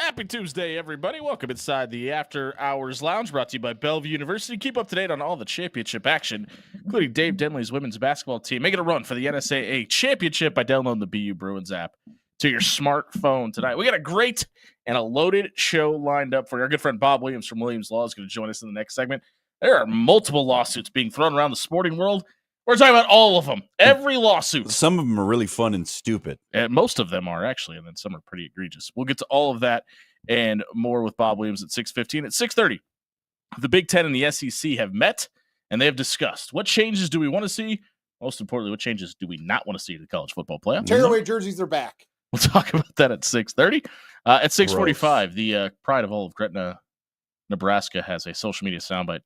Happy Tuesday, everybody. Welcome inside the After Hours Lounge, brought to you by Bellevue University. Keep up to date on all the championship action, including Dave Denley's women's basketball team making a run for the NSAA championship by downloading the BU Bruins app to your smartphone tonight. We got a great and a loaded show lined up for you. Our good friend Bob Williams from Williams Law is going to join us in the next segment. There are multiple lawsuits being thrown around the sporting world. We're talking about all of them. Every lawsuit. Some of them are really fun and stupid. And most of them are, actually, and then some are pretty egregious. We'll get to all of that and more with Bob Williams at 6:15. At 6:30, the Big Ten and the SEC have met, and they have discussed what changes do we want to see. Most importantly, what changes do we not want to see in the college football playoff? Tearaway jerseys are back. We'll talk about that at 6:30. At 6:45, the pride of all of Gretna, Nebraska, has a social media soundbite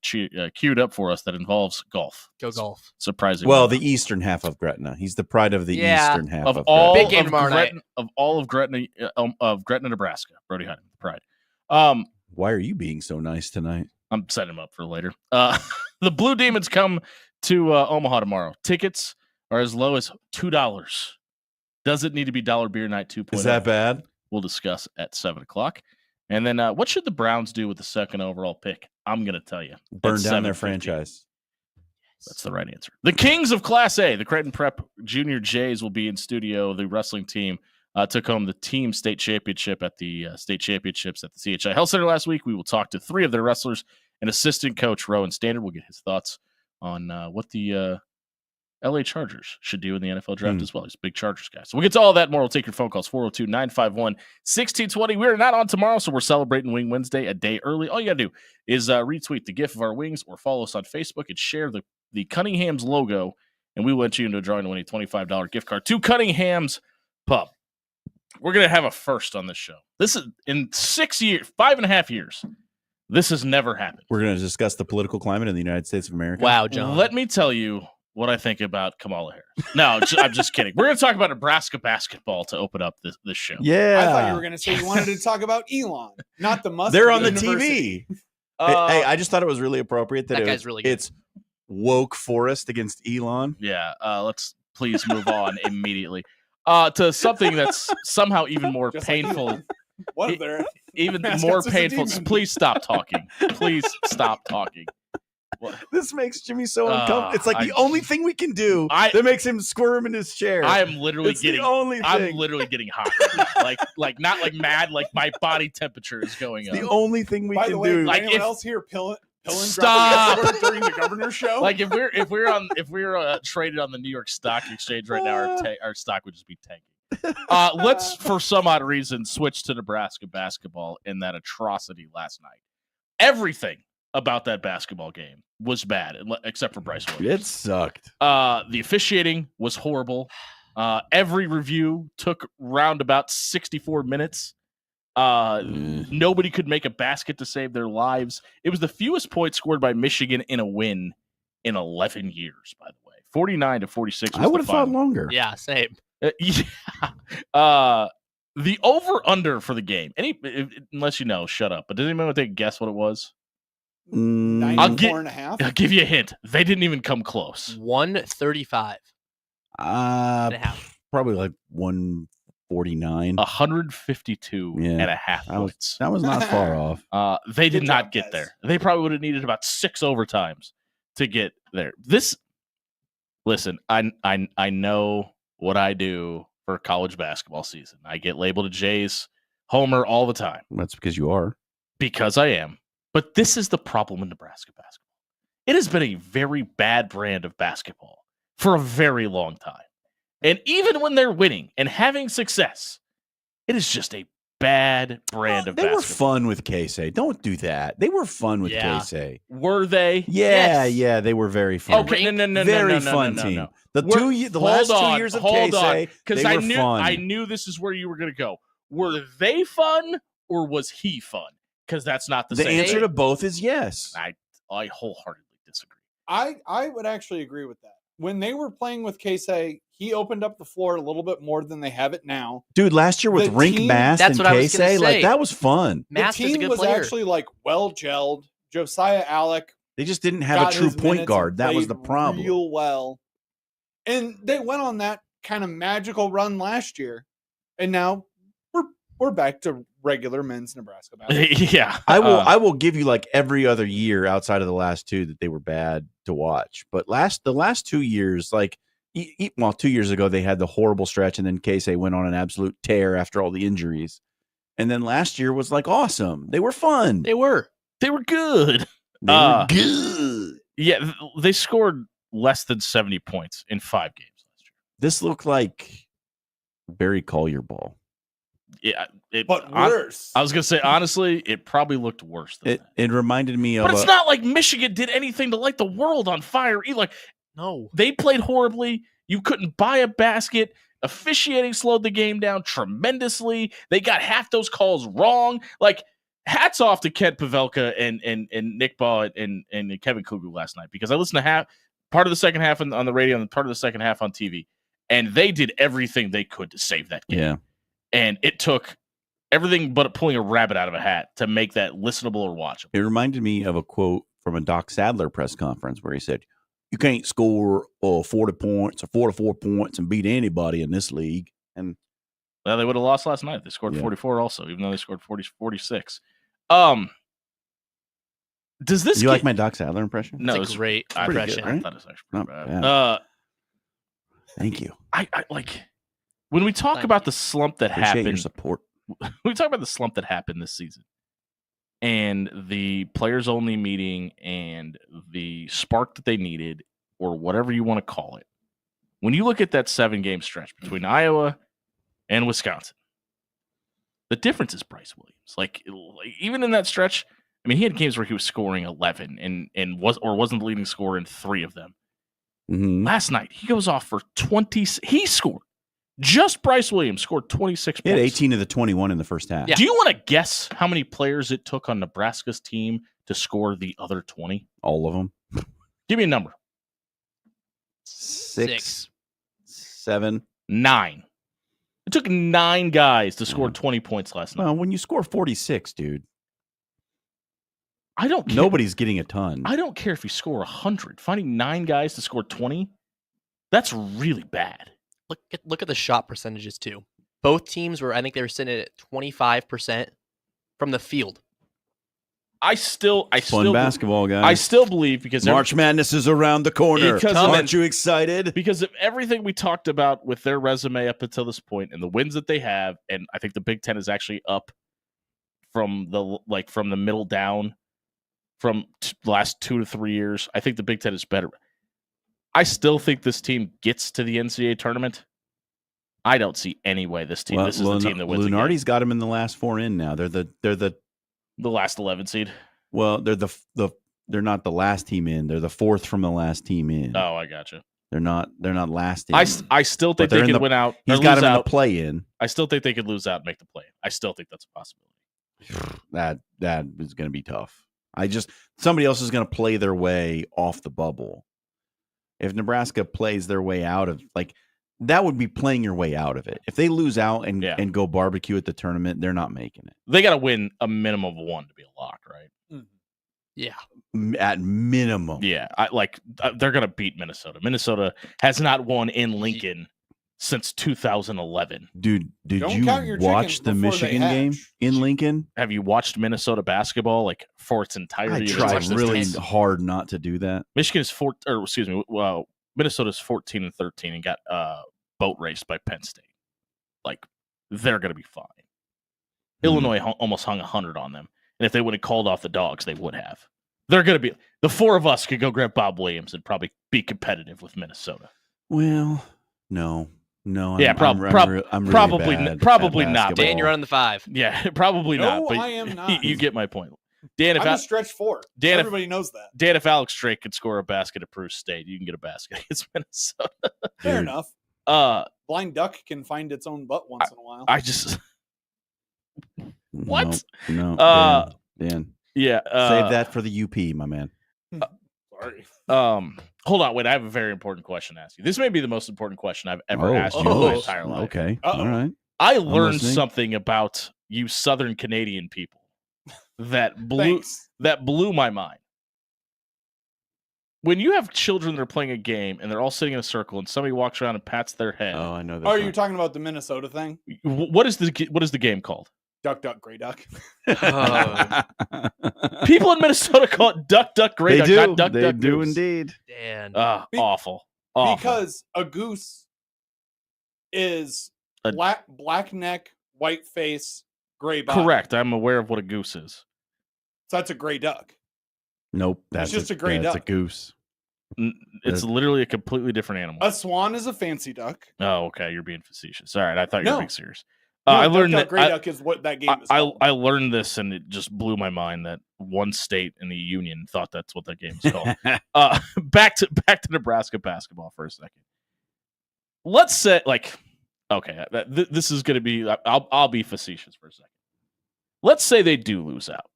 queued up for us that involves golf. Go golf. Surprisingly. Well, the eastern half of Gretna. He's the pride of the eastern half of of all Big game of tomorrow night. Gretna, of all of Gretna, Nebraska. Brody Hunting, the pride. Why are you being so nice tonight? I'm setting him up for later. The Blue Demons come to Omaha tomorrow. Tickets are as low as $2. Does it need to be Dollar Beer Night 2.0? Is that bad? We'll discuss at 7 o'clock. And then what should the Browns do with the second overall pick? I'm going to tell you. Burn At down their 7:50. franchise. That's the right answer. The Kings of Class A, the Creighton Prep Junior Jays, will be in studio. The wrestling team took home the team state championship at the state championships at the CHI Health Center last week. We will talk to three of their wrestlers and assistant coach Rowan Standard. We'll get his thoughts on what the LA Chargers should do in the NFL draft as well. He's a big Chargers guy. So we'll get to all that more. We'll take your phone calls, 402-951-1620. We're not on tomorrow, so we're celebrating Wing Wednesday a day early. All you got to do is retweet the GIF of our wings or follow us on Facebook and share the Cunningham's logo, and we will enter you into a drawing to win a $25 gift card to Cunningham's Pub. We're going to have a first on this show. This is in 5.5 years. This has never happened. We're going to discuss the political climate in the United States of America. Wow, John. Let me tell you what I think about Kamala Harris. No, I'm just kidding. We're going to talk about Nebraska basketball to open up this show. Yeah. I thought you were going to say you wanted to talk about Elon, not the Musk. They're on the University. TV. Hey, I just thought it was really appropriate that That guy's really good. it's woke Forest against Elon. Yeah, let's please move on immediately to something that's somehow even more Just like painful. Elon. What if they're Even Mascots more is a painful. demon. Please stop talking. Please stop talking. What? This makes Jimmy so uncomfortable. It's like the I- only thing we can do I- that makes him squirm in his chair. I am literally it's getting. the only thing. I'm literally getting hot. Right now. Like not like mad. Like my body temperature is going up. the only thing we By can the way, do. Like, anyone if- else here pilling Stop. dropping during the governor's show? Like if we're traded on the New York Stock Exchange right now, our stock would just be tanking. Let's, for some odd reason, switch to Nebraska basketball in that atrocity last night. Everything about that basketball game was bad, except for Bryce Williams. It sucked. The officiating was horrible. Every review took round about 64 minutes. Nobody could make a basket to save their lives. It was the fewest points scored by Michigan in a win in 11 years, by the way. 49-46 I would was have the thought final. longer. Yeah, same. Yeah. The over-under for the game, unless you know, shut up. But does anyone want to take a guess what it was? 94 and a half. I'll give you a hint. They didn't even come close. 135 and a half. Probably like 149. 152 Yeah. and a half points. That was not far off. They did Good not job, get guys. there. They probably would have needed about 6 overtimes to get there. Listen, I know what I do for college basketball season. I get labeled a Jays homer all the time That's because you are. because I am. But this is the problem in Nebraska basketball. It has been a very bad brand of basketball for a very long time. And even when they're winning and having success, it is just a bad brand of They basketball. were fun with Casey. Don't do that. They were fun with Yeah. Casey. Were they? Yeah, Yes. yeah, they were very fun. Okay, no, very no, fun no, team. no. The last 2 years of Casey, because they I were knew fun. I knew this is where you were going to go. Were they fun or was he fun? Because that's not the The same. answer to both is yes. I wholeheartedly disagree. I would actually agree with that. When they were playing with Casey, he opened up the floor a little bit more than they have it now. Dude, last year with The Rink team- Mast That's and what I was gonna Casey, like say. that was fun. Mast the is a team good was player. actually like well gelled. Josiah Alec They just didn't have got a true his point minutes and guard. That was played the problem. real well. And they went on that kind of magical run last year. And now we're back to regular men's Nebraska basketball. Yeah, I will give you like every other year outside of the last two that they were bad to watch. But the last 2 years, like 2 years ago they had the horrible stretch, and then Casey went on an absolute tear after all the injuries. And then last year was like awesome. They were fun. They were good. They were good. Yeah, they scored less than 70 points in 5 games last year. This looked like Barry Collier ball. Yeah, But worse. I was gonna say honestly, it probably looked worse than that. It reminded me of. But it's not like Michigan did anything to light the world on fire. Like, no, they played horribly. You couldn't buy a basket. Officiating slowed the game down tremendously. They got half those calls wrong. Like, hats off to Kent Pavelka and Nick Baugh and Kevin Kugler last night, because I listened to part of the second half on the radio and part of the second half on TV, and they did everything they could to save that game. Yeah. And it took everything but pulling a rabbit out of a hat to make that listenable or watchable. It reminded me of a quote from a Doc Sadler press conference where he said, "You can't score 40 points or 44 points and beat anybody in this league." And well, they would have lost last night. They scored 44 also, even though they scored 46. Does this? You like my Doc Sadler impression? No, it's a great impression. Good, right? I thought it was actually pretty bad. Yeah. Thank you. I like when we talk about the slump that Appreciate happened. your support. We talk about the slump that happened this season, and the players only meeting, and the spark that they needed, or whatever you want to call it. When you look at that 7-game stretch between Iowa and Wisconsin, the difference is Bryce Williams. Like even in that stretch, I mean, he had games where he was scoring 11 and wasn't the leading scorer in 3 of them. Mm-hmm. Last night, he goes off for 20. He scored. Just Bryce Williams scored 26 He had points. 18 of the 21 in the first half. Yeah. Do you want to guess how many players it took on Nebraska's team to score the other 20? All of them. Give me a number. 6, 7. 9. It took 9 guys to score 20 points last night. Well, when you score 46, dude, I don't care. nobody's getting a ton. I don't care if you score 100. Finding 9 guys to score 20, that's really bad. Look at the shot percentages too. Both teams I think they were sitting at 25% from the field. I still basketball, guys. I still believe, because March Madness is around the corner. Aren't you excited? Because of everything we talked about with their resume up until this point and the wins that they have, and I think the Big Ten is actually up from the middle down from the last 2 to 3 years. I think the Big Ten is better. I still think this team gets to the NCAA tournament. I don't see any way this team. This is the team that wins. Lunardi's got them in the last 4 in now. They're the last 11 seed. Well, they're not the last team in. They're the 4th from the last team in. Oh, I gotcha. They're not last in. I still think they could win out. He's got them in the play in. I still think they could lose out and make the play. I still think that's a possibility. That is going to be tough. Somebody else is going to play their way off the bubble. If Nebraska plays their way out of, that would be playing your way out of it. If they lose out and go barbecue at the tournament, they're not making it. They got to win a minimum of 1 to be a lock, right? Mm-hmm. Yeah. At minimum. Yeah. They're going to beat Minnesota. Minnesota has not won in Lincoln since 2011. Dude, did you watch the Michigan game in Lincoln? Have you watched Minnesota basketball for its entirety? I tried really hard not to do that. Michigan is Minnesota's 14-13 and got boat raced by Penn State. They're going to be fine. Illinois almost hung 100 on them, and if they would have called off the dogs, they would have. They're going to be. The 4 of us could go grab Bob Williams and probably be competitive with Minnesota. Well, no. Yeah, I'm really probably bad not. Dan, you're running the 5. Yeah, probably not. No, But I am not. You get my point. Dan, I'm a stretch 4. Dan, everybody knows that. Dan, if Alex Drake could score a basket at Bruce State, you can get a basket against Minnesota. Fair enough. Blind duck can find its own butt once in a while. I just what? No. Dan. Yeah. Save that for the UP, my man. Sorry. Hold on. Wait, I have a very important question to ask you. This may be the most important question I've ever asked you in my entire life. Okay. Uh-oh. All right. I learned something about you Southern Canadian people that blew my mind. When you have children that are playing a game and they're all sitting in a circle and somebody walks around and pats their head. Oh, I know that. Are you talking about the Minnesota thing? What is the game called? Duck, duck, gray duck. People in Minnesota call it duck, duck, gray They duck, do. not duck, They duck, do goose. indeed. Dan. Be- Awful. Because a goose is A- black neck, white face, gray body. Correct. I'm aware of what a goose is. So that's a gray duck. Nope. That's just a gray that's duck. a goose. It's literally a completely different animal. A swan is a fancy duck. Oh, okay. You're being facetious. All right. I thought you were No. being serious. No, I duck, learned duck, that. gray duck is what that game is called. I learned this, and it just blew my mind that one state in the union thought that's what that game is called. Back to Nebraska basketball for a second. Let's say, okay, this is going to be. I'll be facetious for a second. Let's say they do lose out,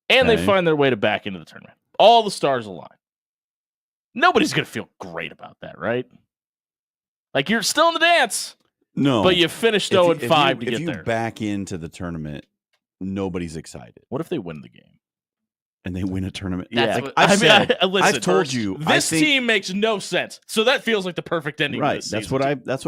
and they Okay. find their way back into the tournament. All the stars align. Nobody's going to feel great about that, right? Like, you're still in the dance, No. but you finished 0-5 to get if you there. back into the tournament, nobody's excited. What if they win the game? And they win a tournament. That's Like what- I've said, listen, I've told you, I this think- team makes no sense. So that feels like the perfect ending. right. To this That's season. what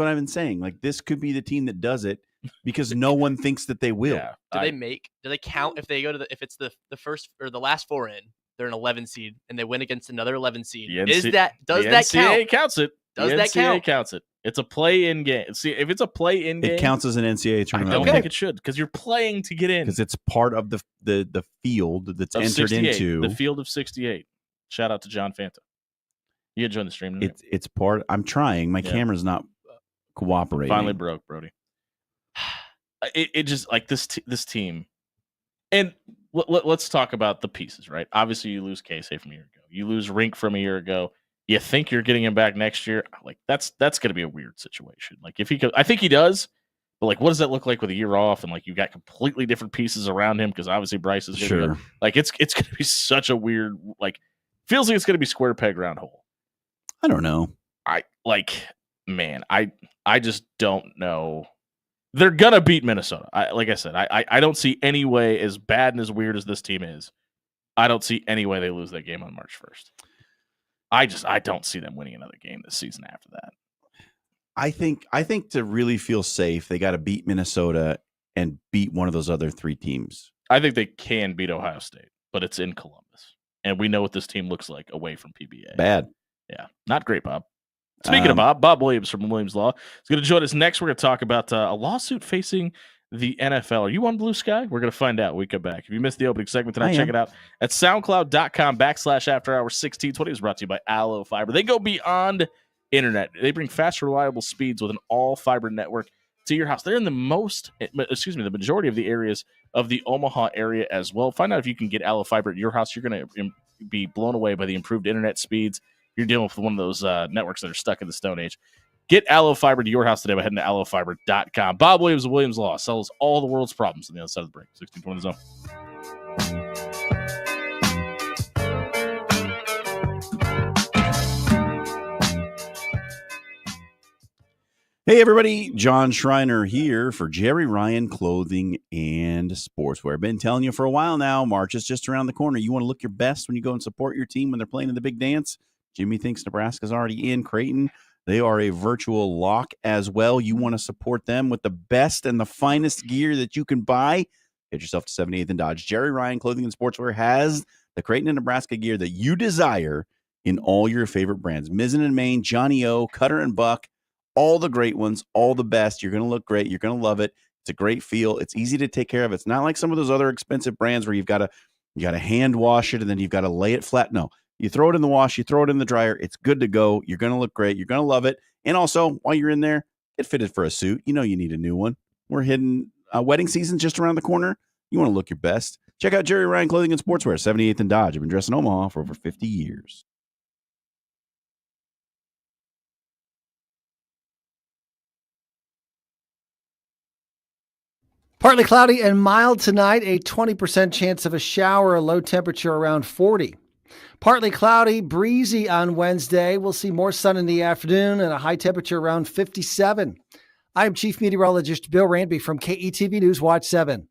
I've been saying. Like, this could be the team that does it because no one thinks that they will. Yeah, Do they count if they go to if it's the first or the last four in, they're an 11 seed and they win against another 11 seed? The Does NC that the count? NCAA counts it. Does the that NCAA count? counts it. It's a play-in game. See, if it's a play-in game, It counts as an NCAA I tournament don't Okay. think it should because you're playing to get in. because it's part of the field that's Of entered 68, into. the field of 68. Shout out to John Fanta. You join the stream. Tonight. It's part. I'm trying. My Yeah. camera's not cooperating. Finally broke, Brody. It just like this team, and let's talk about the pieces, right? Obviously, you lose Casey from a year ago. You lose Rink from a year ago. You think you're getting him back next year? Like that's going to be a weird situation. Like if he could, I think he does. But like, what does that look like with a year off? And like, you got completely different pieces around him because obviously Bryce is gonna be Sure. like it's going to be such a weird like feels like it's going to be square peg round hole. I don't know. I just don't know. They're gonna beat Minnesota. Like I said, I don't see any way, as bad and as weird as this team is, I don't see any way they lose that game on March 1st. I don't see them winning another game this season after that. I think to really feel safe, they got to beat Minnesota and beat one of those other three teams. I think they can beat Ohio State, but it's in Columbus. And we know what this team looks like away from PBA. Bad. Yeah, not great, Bob. Speaking of Bob Williams from Williams Law is going to join us next. We're going to talk about a lawsuit facing the NFL. Are you on Blue Sky? We're going to find out when we come back. If you missed the opening segment tonight, check it out at soundcloud.com/afterhours1620. Is brought to you by Allo Fiber. They go beyond internet. They bring fast, reliable speeds with an all-fiber network to your house. They're in the majority of the areas of the Omaha area as well. Find out if you can get Allo Fiber at your house. You're going to be blown away by the improved internet speeds. You're dealing with one of those networks that are stuck in the Stone Age. Get Allo Fiber to your house today by heading to allofiber.com. Bob Williams of Williams Law sells all the world's problems on the other side of the break. 1620 zone. Hey, everybody. John Schreiner here for Jerry Ryan Clothing and Sportswear. I've been telling you for a while now, March is just around the corner. You want to look your best when you go and support your team when they're playing in the big dance. Jimmy thinks Nebraska's already in Creighton. They are a virtual lock as well. You want to support them with the best and the finest gear that you can buy. Get yourself to 78th and Dodge. Jerry Ryan Clothing and Sportswear has the Creighton and Nebraska gear that you desire in all your favorite brands. Mizzen and Main, Johnny O, Cutter and Buck, all the great ones, all the best. You're going to look great. You're going to love it. It's a great feel. It's easy to take care of. It's not like some of those other expensive brands where you got to hand wash it and then you've got to lay it flat. No, you throw it in the wash, you throw it in the dryer. It's good to go. You're going to look great. You're going to love it. And also, while you're in there, get fitted for a suit. You know you need a new one. We're hitting wedding season just around the corner. You want to look your best. Check out Jerry Ryan Clothing and Sportswear, 78th and Dodge. I've been dressing Omaha for over 50 years. Partly cloudy and mild tonight, a 20% chance of a shower, a low temperature around 40. Partly cloudy, breezy on Wednesday. We'll see more sun in the afternoon and a high temperature around 57. I'm Chief Meteorologist Bill Ranby from KETV News Watch 7.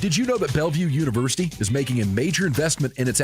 Did you know that Bellevue University is making a major investment in its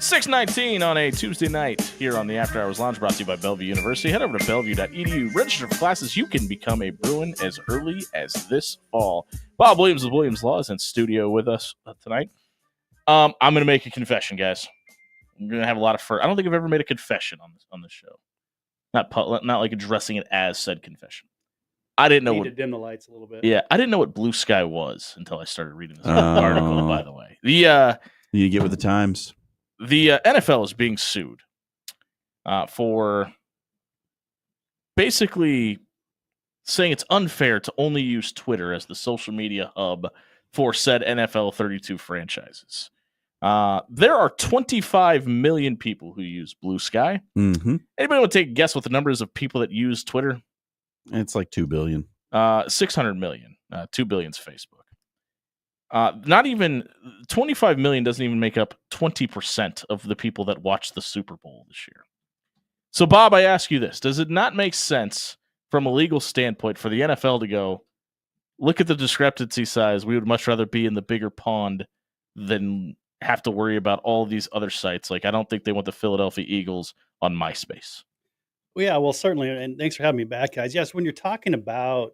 $6.19 on a Tuesday night here on the After Hours Lounge, brought to you by Bellevue University. Head over to bellevue.edu, register for classes. You can become a Bruin as early as this fall. Bob Williams of Williams Law is in studio with us tonight. I'm going to make a confession, guys. I'm going to have a lot of fun. I don't think I've ever made a confession on this show. Not like addressing it as said confession. I didn't know Need what to dim the lights a little bit. Yeah, I didn't know what Blue Sky was until I started reading this article. By the way, You get with the times. The NFL is being sued for basically saying it's unfair to only use Twitter as the social media hub for said NFL 32 franchises. There are 25 million people who use Blue Sky. Mm-hmm. Anybody want to take a guess what the numbers of people that use Twitter? It's like 2 billion. 600 million. 2 billion's Facebook. Not even 25 million doesn't even make up 20% of the people that watch the Super Bowl this year. So, Bob, I ask you this. Does it not make sense from a legal standpoint for the NFL to go, look at the discrepancy size? We would much rather be in the bigger pond than have to worry about all these other sites. Like, I don't think they want the Philadelphia Eagles on MySpace. Well, yeah, well, certainly. And thanks for having me back, guys. Yes, when you're talking about,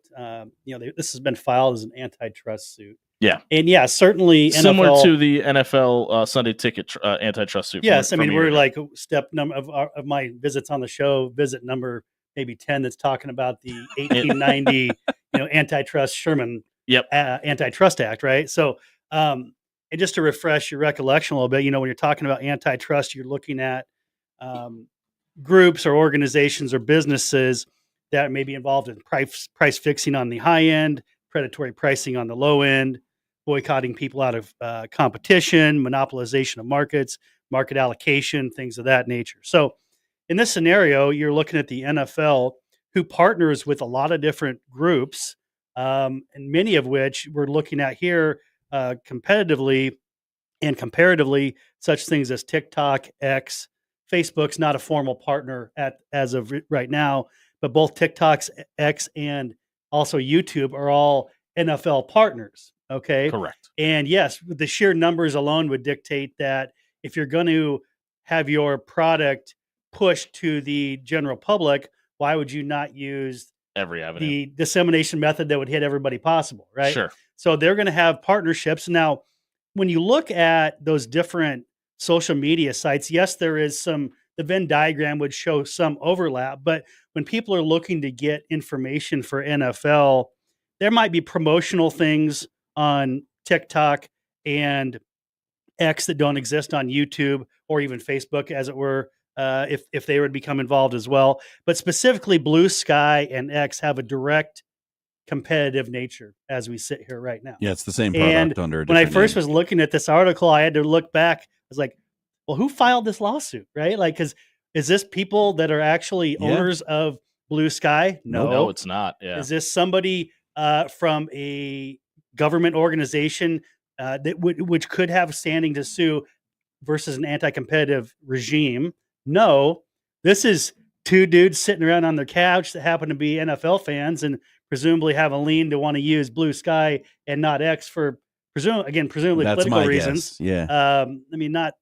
this has been filed as an antitrust suit. Yeah. And yeah, certainly similar NFL, to the NFL Sunday Ticket antitrust suit. Yes, from I mean, a year we're ago. like step number of my visits on the show, visit number maybe 10 that's talking about the 1890, antitrust Sherman Antitrust Act, right? So, and just to refresh your recollection a little bit, when you're talking about antitrust, you're looking at groups or organizations or businesses that may be involved in price fixing on the high end, predatory pricing on the low end, boycotting people out of competition, monopolization of markets, market allocation, things of that nature. So in this scenario, you're looking at the NFL, who partners with a lot of different groups, and many of which we're looking at here competitively and comparatively, such things as TikTok, X, Facebook's not a formal partner as of right now, but both TikTok's X and also YouTube are all NFL partners. Okay. Correct. And yes, the sheer numbers alone would dictate that if you're going to have your product pushed to the general public, why would you not use every avenue, the dissemination method that would hit everybody possible, right? Sure. So they're going to have partnerships. Now, when you look at those different social media sites, yes, there is the Venn diagram would show some overlap, but when people are looking to get information for NFL, there might be promotional things on TikTok and X that don't exist on YouTube or even Facebook, as it were, if they would become involved as well. But specifically, Blue Sky and X have a direct competitive nature as we sit here right now. Yeah, it's the same product under a when I different first name. was looking at this article, I had to look back. I was like, well, who filed this lawsuit, right? Like, because is this people that are actually owners of Blue Sky? No, it's not. Yeah. Is this somebody from a government organization which could have standing to sue versus an anti-competitive regime? No, this is two dudes sitting around on their couch that happen to be NFL fans and presumably have a lean to want to use Blue Sky and not X for presumably That's political my reasons. guess. Yeah. I mean, not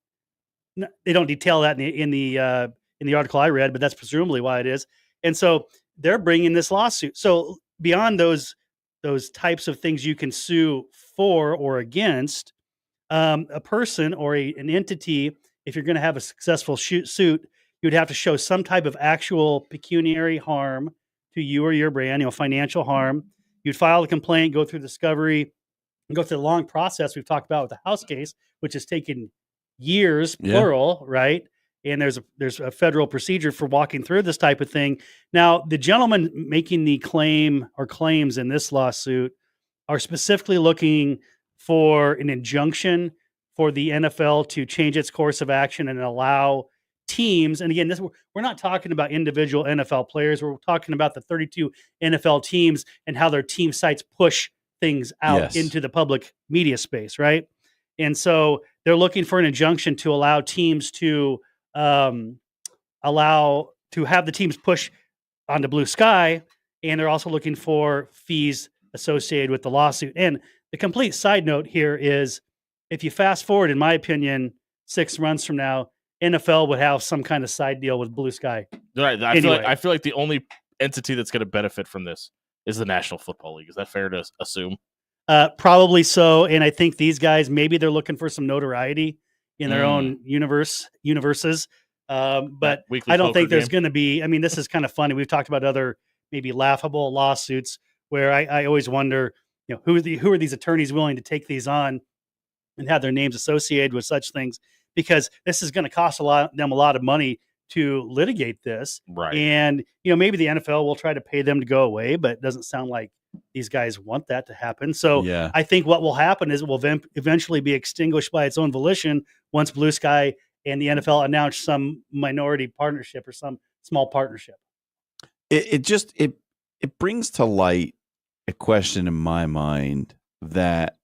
they don't detail that in the article I read, but that's presumably why it is. And so they're bringing this lawsuit. So beyond those types of things you can sue for or against, a person or an entity, if you're going to have a successful suit, you'd have to show some type of actual pecuniary harm to you or your brand, financial harm. You'd file a complaint, go through discovery, and go through the long process we've talked about with the House case, which has taken years, plural, right? And there's a federal procedure for walking through this type of thing. Now, the gentleman making the claim or claims in this lawsuit are specifically looking for an injunction for the NFL to change its course of action and allow teams. And again, we're not talking about individual NFL players. We're talking about the 32 NFL teams and how their team sites push things out into the public media space, right? And so they're looking for an injunction to allow teams to have the teams push onto Blue Sky, and they're also looking for fees associated with the lawsuit. And the complete side note here is, if you fast forward, in my opinion, 6 months from now, NFL would have some kind of side deal with Blue Sky. Right. I feel like the only entity that's going to benefit from this is the National Football League. Is that fair to assume? Probably so. And I think these guys, maybe they're looking for some notoriety in their own universes. But I don't think there's going to be, I mean, this is kind of funny. We've talked about other maybe laughable lawsuits where I always wonder, who are these attorneys willing to take these on and have their names associated with such things, because this is going to cost them a lot of money to litigate this. Right. And, maybe the NFL will try to pay them to go away, but it doesn't sound like these guys want that to happen. So I think what will happen is it will eventually be extinguished by its own volition once Blue Sky and the NFL announce some minority partnership or some small partnership. It brings to light a question in my mind that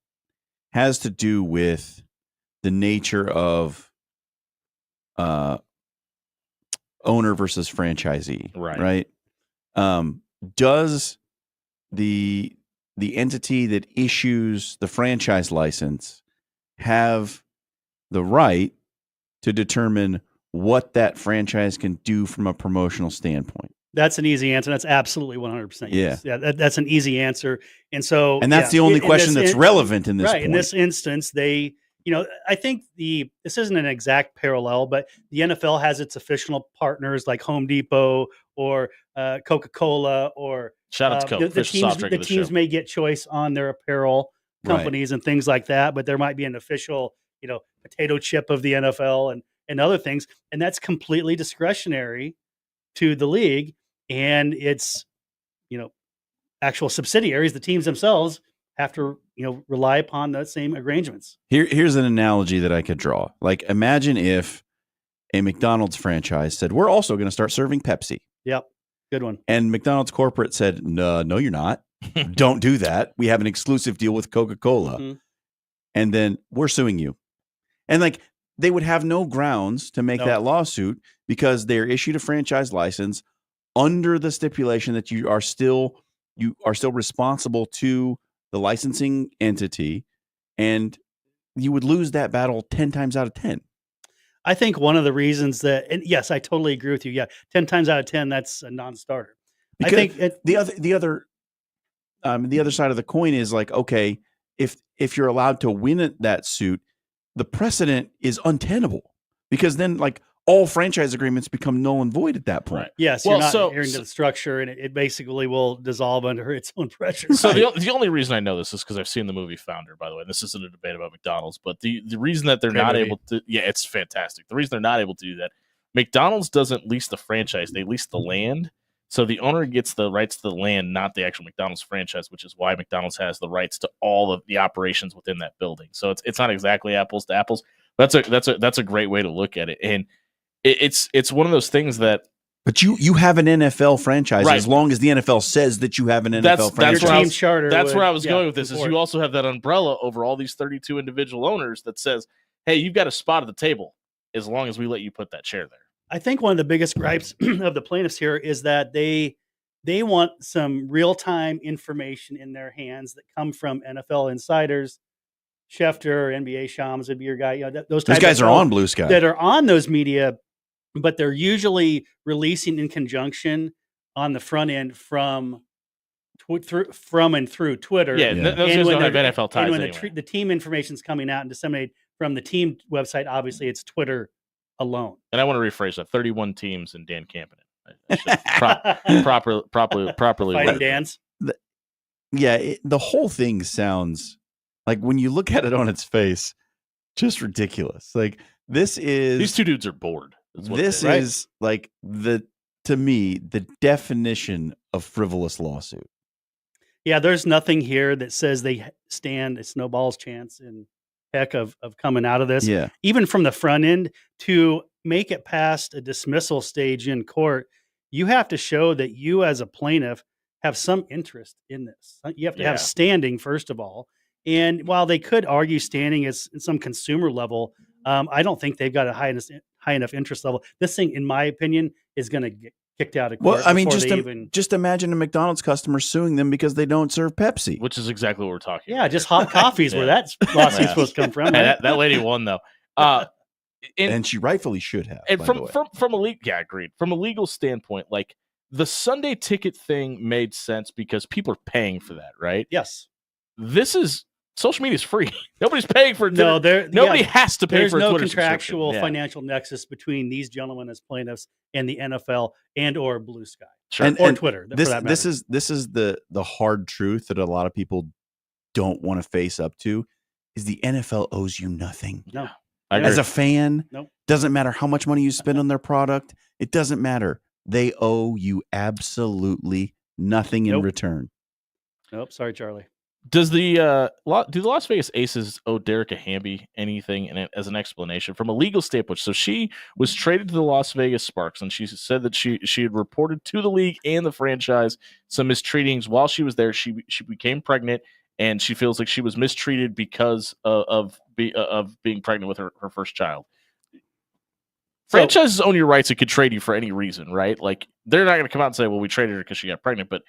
has to do with the nature of owner versus franchisee. Right. Does the entity that issues the franchise license have the right to determine what that franchise can do from a promotional standpoint? That's an easy answer. That's absolutely 100% yes. Yeah, that's an easy answer. And so, and that's the only question that's relevant in this point. In this instance, they, I think this isn't an exact parallel, but the NFL has its official partners like Home Depot or Coca-Cola or shout out to Coke. The teams may get choice on their apparel companies and things like that, but there might be an official, potato chip of the NFL and other things, and that's completely discretionary to the league. And it's, actual subsidiaries, the teams themselves have to, rely upon the same arrangements. Here's an analogy that I could draw. Like, imagine if a McDonald's franchise said, we're also going to start serving Pepsi. Yep. Good one. And McDonald's corporate said, no, you're not. Don't do that. We have an exclusive deal with Coca-Cola. Mm-hmm. And then we're suing you. And like, they would have no grounds to make No. that lawsuit because they're issued a franchise license under the stipulation that you are still responsible to the licensing entity, and you would lose that battle 10 times out of 10. I think one of the reasons that, and yes, I totally agree with you. Yeah, 10 times out of 10, that's a non-starter. Because I think the other side of the coin is like, okay, if you're allowed to win that suit, the precedent is untenable, because then like all franchise agreements become null and void at that point. Right. yes, Well, you're not so- adhering to the structure, and it basically will dissolve under its own pressure. So the only reason I know this is because I've seen the movie Founder, by the way. This isn't a debate about McDonald's, but the reason that they're Great not movie. able to, yeah, it's fantastic. The reason they're not able to do that, McDonald's doesn't lease the franchise, they lease the land. So the owner gets the rights to the land, not the actual McDonald's franchise, which is why McDonald's has the rights to all of the operations within that building. So it's not exactly apples to apples. That's a great way to look at it. And it's one of those things that But you have an NFL franchise Right. as long as the NFL says that you have an That's- NFL that's franchise. Your where I team was- charter. that's where I would- was yeah, going with this. Is support. you also have that umbrella over all these 32 individual owners that says, "Hey, you've got a spot at the table as long as we let you put that chair there." I think one of the biggest gripes of the plaintiffs here is that they want some real time information in their hands that come from NFL insiders, Schefter, NBA Shams would be your guy. You know, those Those type guys of are folks on Blue Sky. that are on those media, but they're usually releasing in conjunction on the front end from and through Twitter. Yeah, Yeah. those And guys when don't have they're- NFL ties and when anyway. the team information is coming out and disseminated from the team website, obviously it's Twitter alone. And I want to rephrase that: 31 teams and Dan Campbell. I should properly Fighting word that. Dan's. Yeah, the whole thing sounds like, when you look at it on its face, just ridiculous. Like These this two dudes are bored. That's what it is right? like to me the definition of frivolous lawsuit. Yeah, there's nothing here that says they stand a snowball's chance in heck of coming out of this. Yeah. Even from the front end, to make it past a dismissal stage in court, you have to show that you as a plaintiff have some interest in this. You have to Yeah. have standing, first of all. And while they could argue standing is in some consumer level, I don't think they've got a high enough interest level. This thing, in my opinion, is going to get kicked out of court. Well, I mean, before just they even. just imagine a McDonald's customer suing them because they don't serve Pepsi. Which is exactly what we're talking. Yeah, about just here. hot coffee is where Yeah. that lawsuit's Yeah. supposed to come from. Hey, Right? that lady won though. And she rightfully should have. And by from the way. from a legal, yeah, agreed. From a legal standpoint, like the Sunday ticket thing made sense because people are paying for that, right? Yes. This is social media is free. Nobody's paying for a No, Twitter. there. Nobody yeah, has to pay there's for a no Twitter contractual subscription. Yeah, financial nexus between these gentlemen as plaintiffs and the NFL and or Blue Sky sure. And- or Twitter. this for that this matter. is the hard truth that a lot of people don't want to face up to, is the NFL owes you nothing. no. I agree. As a fan, Nope. doesn't matter how much money you spend on their product. It doesn't matter. They owe you absolutely nothing in Nope. return. Nope. Sorry, Charlie. Does do the Las Vegas Aces owe Derica Hamby anything as an explanation from a legal standpoint? So she was traded to the Las Vegas Sparks, and she said that she had reported to the league and the franchise some mistreatings while she was there. She became pregnant, and she feels like she was mistreated because of being pregnant with her first child. Franchises own your rights and could trade you for any reason, right? Like they're not going to come out and say, "Well, we traded her because she got pregnant." But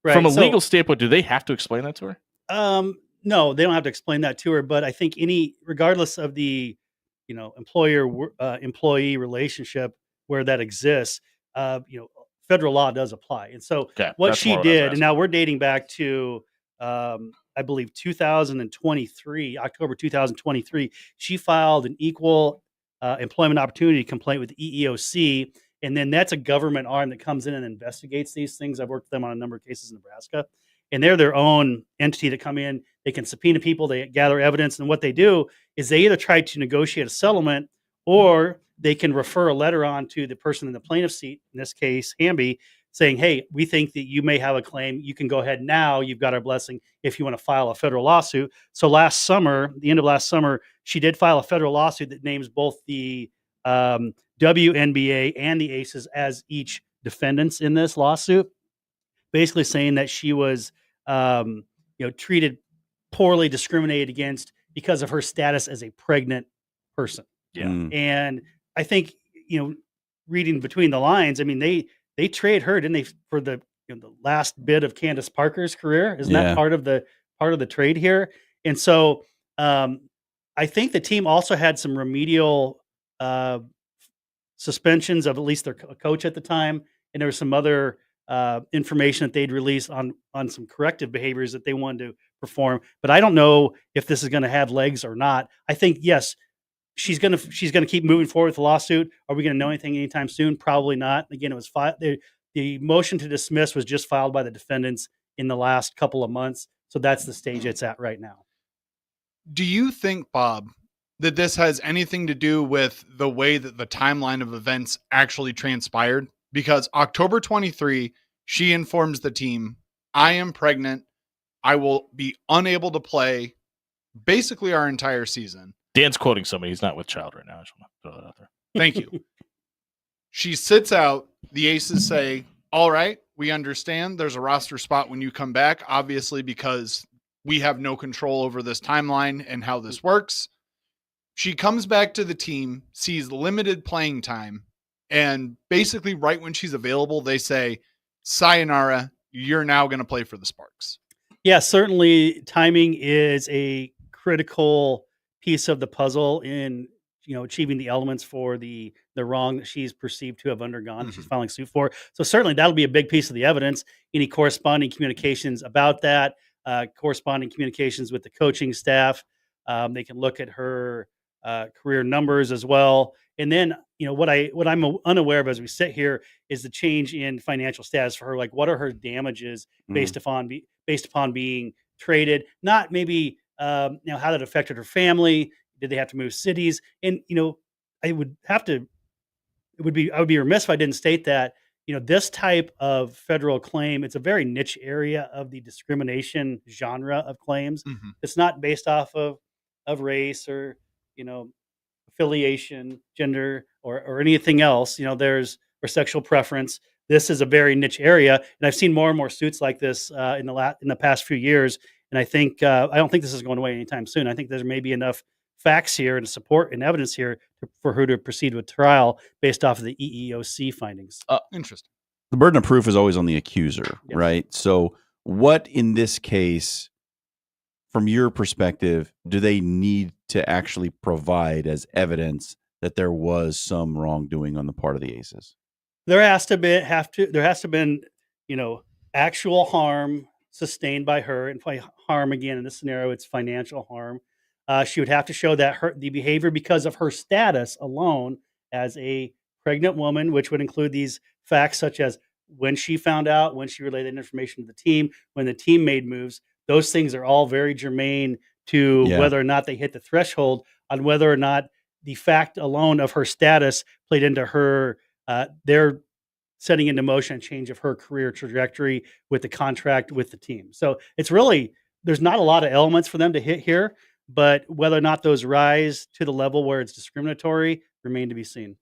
Right. from a so, legal standpoint, do they have to explain that to her? No, they don't have to explain that to her. But I think regardless of the, employer employee relationship where that exists, federal law does apply. And so Okay, what that's she more what I was did, and asking. now we're dating back to, I believe 2023, October 2023, she filed an equal employment opportunity complaint with the EEOC. And then that's a government arm that comes in and investigates these things. I've worked with them on a number of cases in Nebraska. And they're their own entity that come in. They can subpoena people. They gather evidence. And what they do is they either try to negotiate a settlement, or they can refer a letter on to the person in the plaintiff's seat, in this case, Hamby, saying, hey, we think that you may have a claim. You can go ahead now. You've got our blessing if you want to file a federal lawsuit. So last summer, the end of last summer, she did file a federal lawsuit that names both the WNBA and the Aces as each defendants in this lawsuit, basically saying that she was treated poorly, discriminated against because of her status as a pregnant person. Yeah. And I think, reading between the lines, I mean, they trade her, didn't they, for the the last bit of Candace Parker's career? Isn't Yeah. that part of the trade here? And so I think the team also had some remedial suspensions of at least their coach at the time, and there was some other information that they'd released on some corrective behaviors that they wanted to perform. But I don't know if this is going to have legs or not. I think yes, she's gonna keep moving forward with the lawsuit. Are we going to know anything anytime soon? Probably not. Again, it was filed. The motion to dismiss was just filed by the defendants in the last couple of months, so that's the stage it's at right now. Do you think, Bob, that this has anything to do with the way that the timeline of events actually transpired? Because October 23, she informs the team, I am pregnant. I will be unable to play basically our entire season. Dan's quoting somebody. He's not with child right now. I just want to throw that out there. Thank you. She sits out. The Aces say, all right, we understand there's a roster spot when you come back, obviously, because we have no control over this timeline and how this works. She comes back to the team, sees limited playing time, and basically right when she's available, they say, sayonara, you're now going to play for the Sparks. Yeah, certainly timing is a critical piece of the puzzle in achieving the elements for the wrong that she's perceived to have undergone, that she's filing suit for. So certainly that'll be a big piece of the evidence. Any corresponding communications about that, corresponding communications with the coaching staff. They can look at her career numbers as well. And then, what I'm unaware of as we sit here is the change in financial status for her. Like, what are her damages based upon being traded? Not maybe how that affected her family. Did they have to move cities? And I would be remiss if I didn't state that this type of federal claim, it's a very niche area of the discrimination genre of claims. It's not based off of race or affiliation, gender, or anything else. Or sexual preference. This is a very niche area, and I've seen more and more suits like this in the past few years. And I think I don't think this is going away anytime soon. I think there may be enough facts here and support and evidence here for her to proceed with trial based off of the EEOC findings. Interesting. The burden of proof is always on the accuser, Yes. right? So what in this case, from your perspective, do they need to actually provide as evidence that there was some wrongdoing on the part of the Aces? There has to have been actual harm sustained by her, and by harm again in this scenario, it's financial harm. She would have to show that the behavior, because of her status alone as a pregnant woman, which would include these facts such as when she found out, when she relayed that information to the team, when the team made moves. Those things are all very germane to whether or not they hit the threshold, on whether or not the fact alone of her status played into her their setting into motion a change of her career trajectory with the contract with the team. So it's really, there's not a lot of elements for them to hit here, but whether or not those rise to the level where it's discriminatory remain to be seen.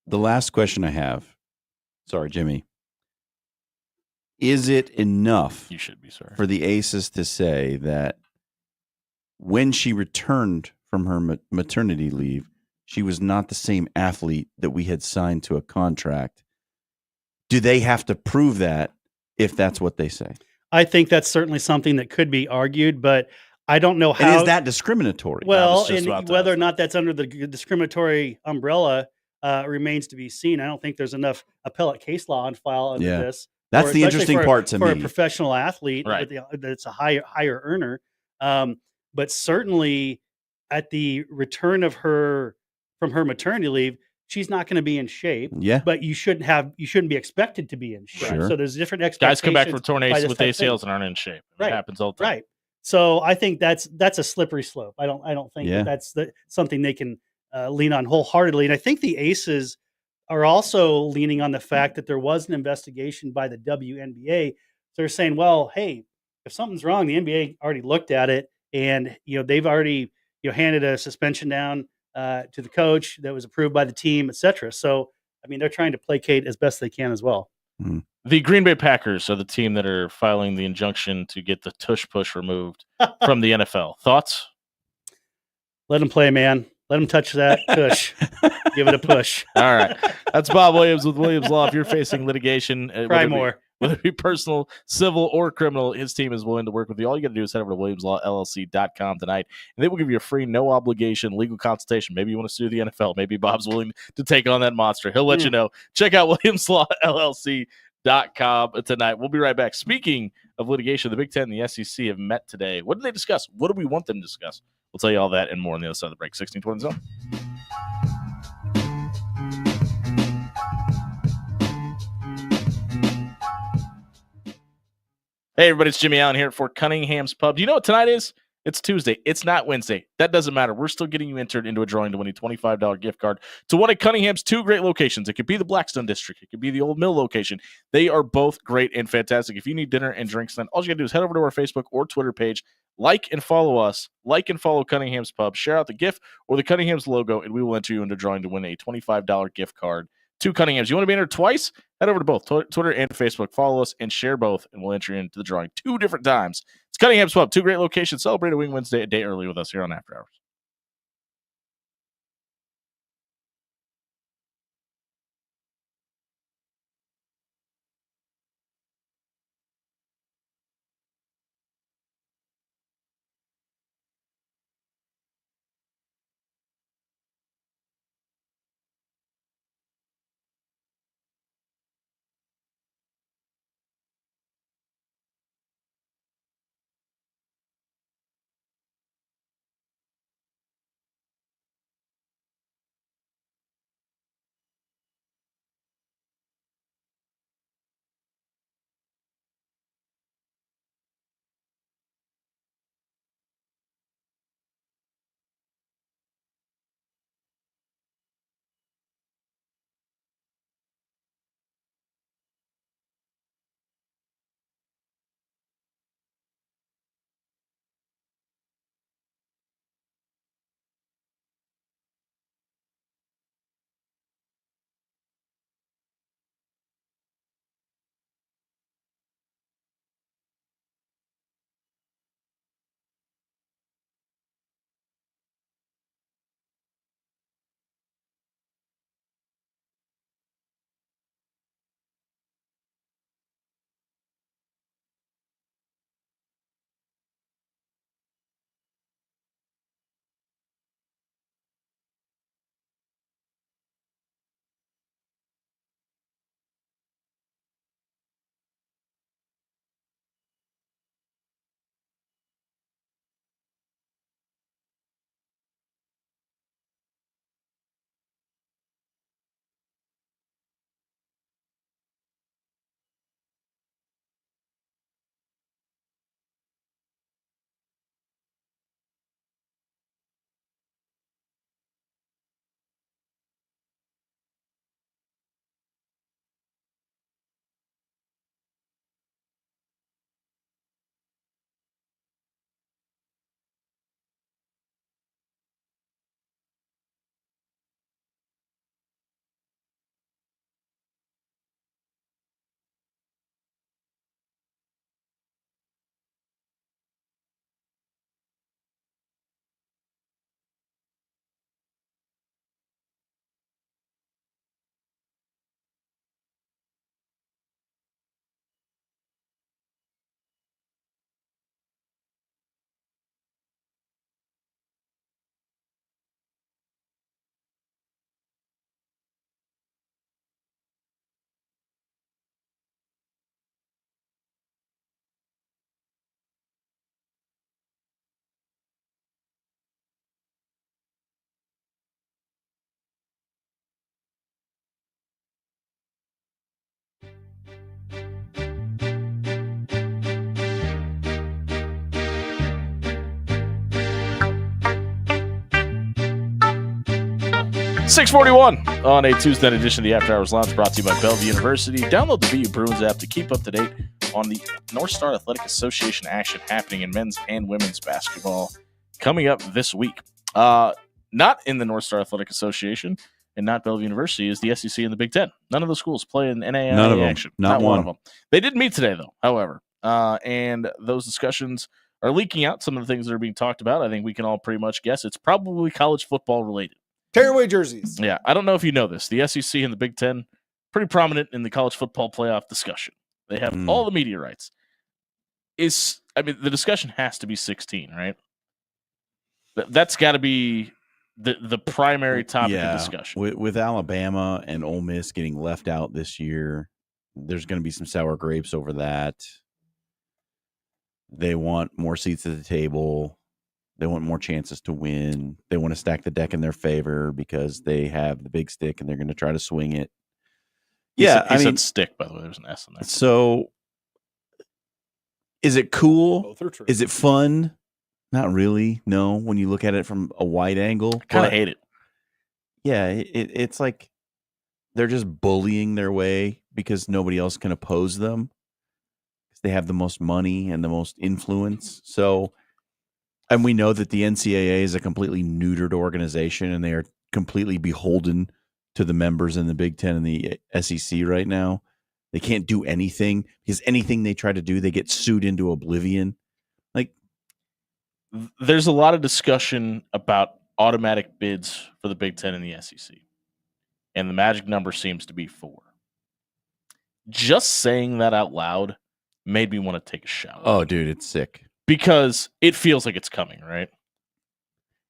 The last question I have, sorry, Jimmy, is it enough You should be, sir. for the Aces to say that when she returned from her maternity leave, she was not the same athlete that we had signed to a contract? Do they have to prove that if that's what they say? I think that's certainly something that could be argued, but I don't know how. And is that discriminatory? Well, just and about to whether or ask not that's under the discriminatory umbrella remains to be seen. I don't think there's enough appellate case law on file under Yeah. this. That's or the especially interesting part to for a me. professional athlete, Right. that's a higher earner. But certainly, at the return of her from her maternity leave, she's not going to be in shape. Yeah. But you shouldn't be expected to be in shape. Sure. So there's different expectations. Guys come back from torn by ACL this with type of thing. ACLs and aren't in shape. It Right. happens all the time. Right. So I think that's a slippery slope. I don't think Yeah. that's something they can lean on wholeheartedly. And I think the Aces are also leaning on the fact that there was an investigation by the WNBA. So they're saying, well, hey, if something's wrong, the NBA already looked at it, and they've already handed a suspension down to the coach that was approved by the team, etc. So I mean, they're trying to placate as best they can as well. The Green Bay Packers are the team that are filing the injunction to get the tush push removed from the NFL. Thoughts? Let them play, man. Let him touch that tush. Give it a push. All right. That's Bob Williams with Williams Law. If you're facing litigation, Cry more. Whether it be personal, civil, or criminal, his team is willing to work with you. All you got to do is head over to WilliamsLawLLC.com tonight, and they will give you a free, no obligation legal consultation. Maybe you want to sue the NFL. Maybe Bob's willing to take on that monster. He'll let you know. Check out WilliamsLawLLC.com tonight. We'll be right back. Speaking of litigation, the Big Ten and the SEC have met today. What did they discuss? What do we want them to discuss? We'll tell you all that and more on the other side of the break. 1620 Zone. Hey, everybody, it's Jimmy Allen here for Cunningham's Pub. Do you know what tonight is? It's Tuesday. It's not Wednesday. That doesn't matter. We're still getting you entered into a drawing to win a $25 gift card to one of Cunningham's two great locations. It could be the Blackstone District. It could be the Old Mill location. They are both great and fantastic. If you need dinner and drinks, then all you got to do is head over to our Facebook or Twitter page, like and follow us, like and follow Cunningham's Pub, share out the GIF or the Cunningham's logo, and we will enter you into a drawing to win a $25 gift card to Cunningham's. You want to be entered twice? Head over to both Twitter and Facebook. Follow us and share both, and we'll enter you into the drawing 2 different times. It's Cunningham's Pub, 2 great locations. Celebrate a Wing Wednesday a day early with us here on After Hours. .641 on a Tuesday edition of the After Hours Lounge, brought to you by Bellevue University. Download the BU Bruins app to keep up to date on the North Star Athletic Association action happening in men's and women's basketball coming up this week. Not in the North Star Athletic Association and not Bellevue University is the SEC and the Big Ten. None of those schools play in NAIA None of them. action. Not one of them. They did meet today, though, however, and those discussions are leaking out some of the things that are being talked about, I think we can all pretty much guess it's probably college football related. Tearaway jerseys. Yeah, I don't know if you know this. The SEC and the Big Ten, pretty prominent in the college football playoff discussion. They have all the media rights. The discussion has to be 16, right? That's got to be the primary topic of discussion. With Alabama and Ole Miss getting left out this year, there's going to be some sour grapes over that. They want more seats at the table. They want more chances to win. They want to stack the deck in their favor because they have the big stick and they're going to try to swing it. He said stick, by the way. There's an S in there. So is it cool? Both are true. Is it fun? Not really. No, when you look at it from a wide angle. I kind of hate it. Yeah, it's like they're just bullying their way because nobody else can oppose them. They have the most money and the most influence. So, and we know that the NCAA is a completely neutered organization and they are completely beholden to the members in the Big Ten and the SEC right now. They can't do anything because anything they try to do, they get sued into oblivion. Like, there's a lot of discussion about automatic bids for the Big Ten and the SEC. And the magic number seems to be 4. Just saying that out loud made me want to take a shower. Oh, dude, it's sick. Because it feels like it's coming, right?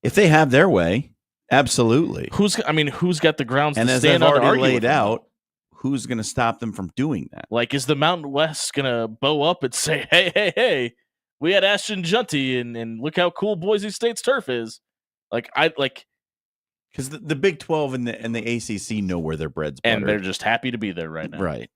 If they have their way, absolutely. Who's got the grounds and to as stand I've on already laid out, who's going to stop them from doing that? Like, is the Mountain West going to bow up and say, hey, we had Ashton Junty and look how cool Boise State's turf is? Because the Big 12 and the ACC know where their bread's buttered. And they're just happy to be there right now. Right.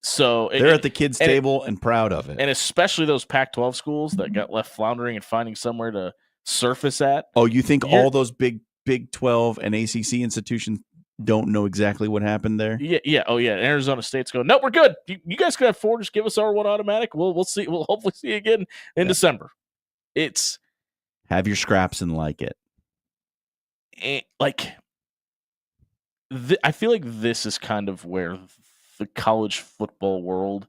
So they're at the kids' table and proud of it. And especially those Pac-12 schools that got left floundering and finding somewhere to surface at. Oh, you think all those big Big 12 and ACC institutions don't know exactly what happened there? Yeah. Oh, yeah. Arizona State's going, no, we're good. You guys can have 4. Just give us our 1 automatic. We'll see. We'll hopefully see you again in December. It's have your scraps and like it. I feel like this is kind of where the college football world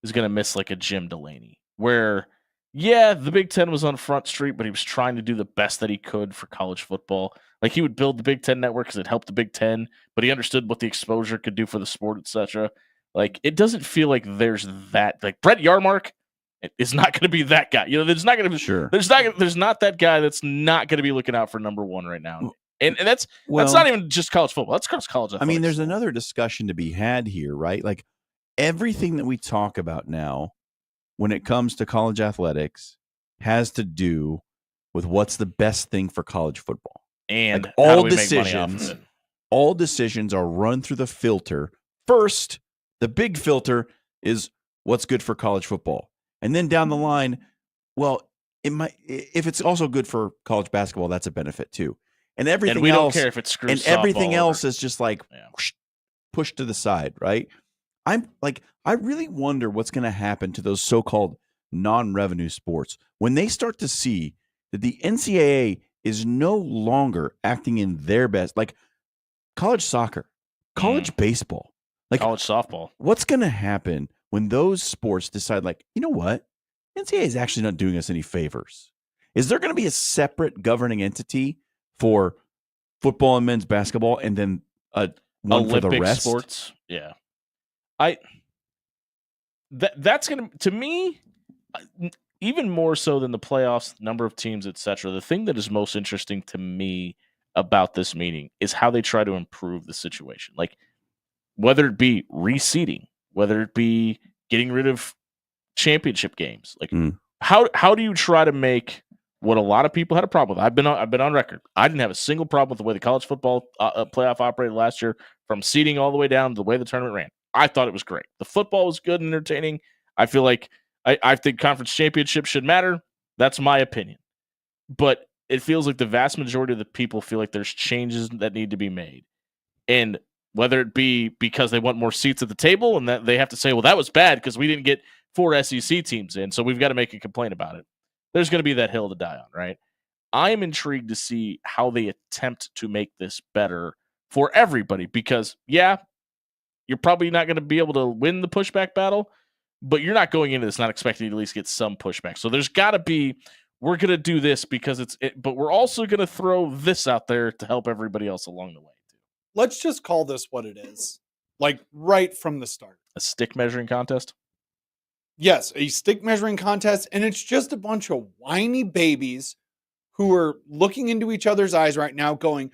is going to miss like a Jim Delaney, where, the Big Ten was on Front Street, but he was trying to do the best that he could for college football. Like, he would build the Big Ten network because it helped the Big Ten, but he understood what the exposure could do for the sport, etc. Like, it doesn't feel like there's that. Like, Brett Yarmark is not going to be that guy. There's not going to be There's not that guy that's not going to be looking out for number 1 right now. And that's not even just college football. That's cross college athletics. I mean, there's another discussion to be had here, right? Like, everything that we talk about now when it comes to college athletics has to do with what's the best thing for college football. And like, all decisions are run through the filter. First, the big filter is what's good for college football. And then down the line, if it's also good for college basketball, that's a benefit too. And everything we else, don't care if it screws. And everything else is just like pushed to the side, right? I really wonder what's going to happen to those so-called non-revenue sports when they start to see that the NCAA is no longer acting in their best, like college soccer, college baseball, like college softball. What's going to happen when those sports decide, like, you know what, NCAA is actually not doing us any favors? Is there going to be a separate governing entity for football and men's basketball, and then one Olympic for the rest? Sports? Yeah, that's going to me, even more so than the playoffs, number of teams, etc. The thing that is most interesting to me about this meeting is how they try to improve the situation. Like, whether it be reseeding, whether it be getting rid of championship games, like how do you try to make what a lot of people had a problem with? I've been on record. I didn't have a single problem with the way the college football playoff operated last year, from seeding all the way down to the way the tournament ran. I thought it was great. The football was good and entertaining. I feel like I think conference championships should matter. That's my opinion. But it feels like the vast majority of the people feel like there's changes that need to be made. And whether it be because they want more seats at the table and that they have to say, well, that was bad because we didn't get 4 SEC teams in, so we've got to make a complaint about it. There's going to be that hill to die on, right? I am intrigued to see how they attempt to make this better for everybody because, you're probably not going to be able to win the pushback battle, but you're not going into this not expecting to at least get some pushback. So there's got to be, we're going to do this because but we're also going to throw this out there to help everybody else along the way. Let's just call this what it is. Like right from the start. A stick measuring contest? Yes, a stick measuring contest. And it's just a bunch of whiny babies who are looking into each other's eyes right now going,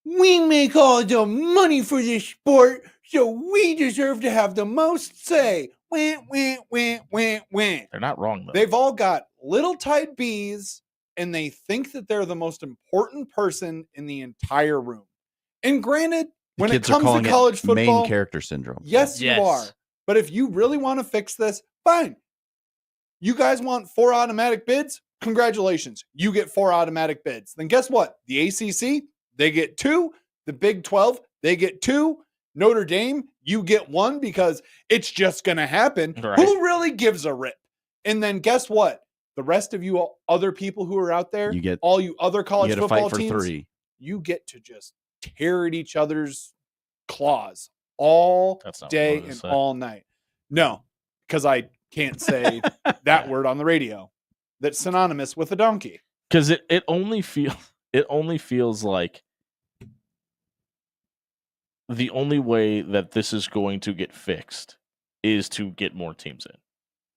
we make all the money for this sport, so we deserve to have the most say. Wah, wah, wah, wah, wah. They're not wrong, though. They've all got little tight B's, and they think that they're the most important person in the entire room. And granted, when it comes to college football, main character syndrome. yes, you are. But if you really want to fix this, fine. You guys want 4 automatic bids? Congratulations. You get 4 automatic bids. Then guess what? The ACC, they get 2. The Big 12, they get 2. Notre Dame, you get 1 because it's just going to happen. Right. Who really gives a rip? And then guess what? The rest of you other people who are out there, all you other college football teams, 3. You get to just tear at each other's claws all day and all night. No, because I can't say that word on the radio that's synonymous with a donkey. Because it only feels like the only way that this is going to get fixed is to get more teams in.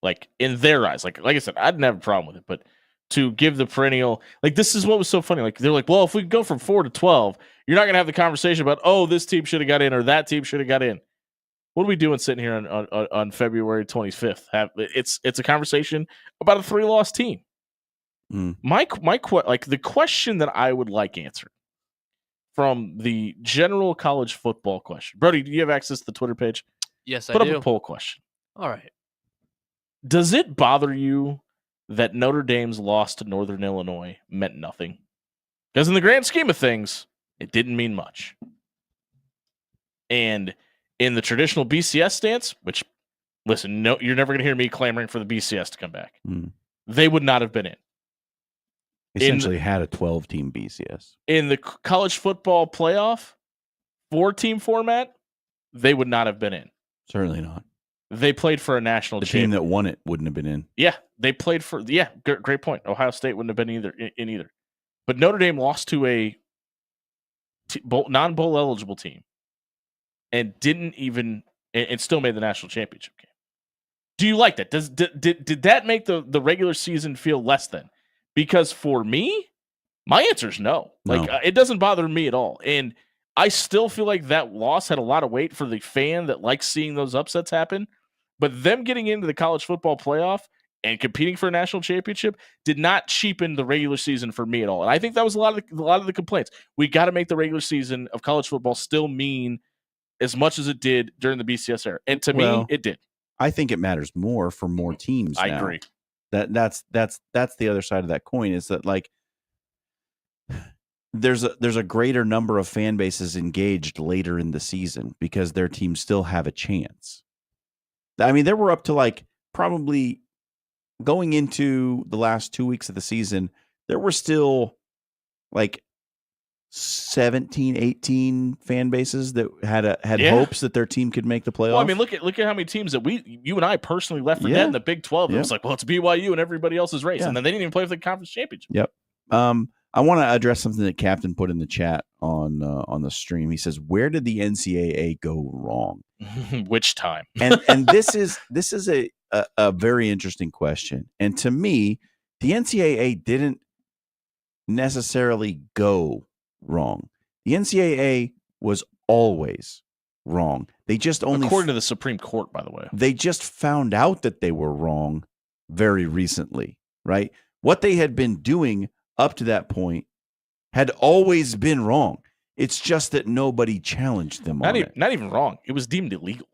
Like in their eyes, like I said, I didn't have a problem with it, but to give the perennial, like this is what was so funny. Like they're like, well, if we go from 4 to 12, you're not gonna have the conversation about, oh, this team should have got in or that team should have got in. What are we doing sitting here on February 25th? It's a conversation about a 3-loss team. The question that I would like answered from the general college football question. Brody, do you have access to the Twitter page? Yes, I do. Put up a poll question. All right. Does it bother you that Notre Dame's loss to Northern Illinois meant nothing? Because in the grand scheme of things, it didn't mean much. And in the traditional BCS stance, which, listen, no, you're never going to hear me clamoring for the BCS to come back. They would not have been in. Essentially had a 12-team BCS. In the college football playoff, 4-team format, they would not have been in. Certainly not. They played for a national championship. The team that won it wouldn't have been in. Yeah, they played for. Yeah, great point. Ohio State wouldn't have been in either. But Notre Dame lost to a non-bowl eligible team, and didn't even and still made the national championship game. Do you like that? Did that make the regular season feel less than? Because for me, my answer is no. Like it doesn't bother me at all, and I still feel like that loss had a lot of weight for the fan that likes seeing those upsets happen. But them getting into the college football playoff and competing for a national championship did not cheapen the regular season for me at all. And I think that was a lot of the complaints. We got to make the regular season of college football still mean as much as it did during the BCS era. And to me, it did. I think it matters more for more teams. I agree. That's the other side of that coin, is that like there's a greater number of fan bases engaged later in the season because their teams still have a chance. I mean, there were up to like probably going into the last 2 weeks of the season, there were still like 17, 18 fan bases that had hopes that their team could make the playoffs. Well, I mean, look at how many teams that you and I personally left for dead in the Big 12. It was like, well, it's BYU and everybody else's race. And then they didn't even play for the conference championship. Yep. I want to address something that Captain put in the chat on the stream. He says, "Where did the NCAA go wrong? Which time?" and this is a very interesting question. And to me, the NCAA didn't necessarily go wrong. The NCAA was always wrong. They just only, according to the Supreme Court, by the way, they just found out that they were wrong very recently, right? What they had been doing up to that point had always been wrong. It's just that nobody challenged them on it. Not even wrong. It was deemed illegal,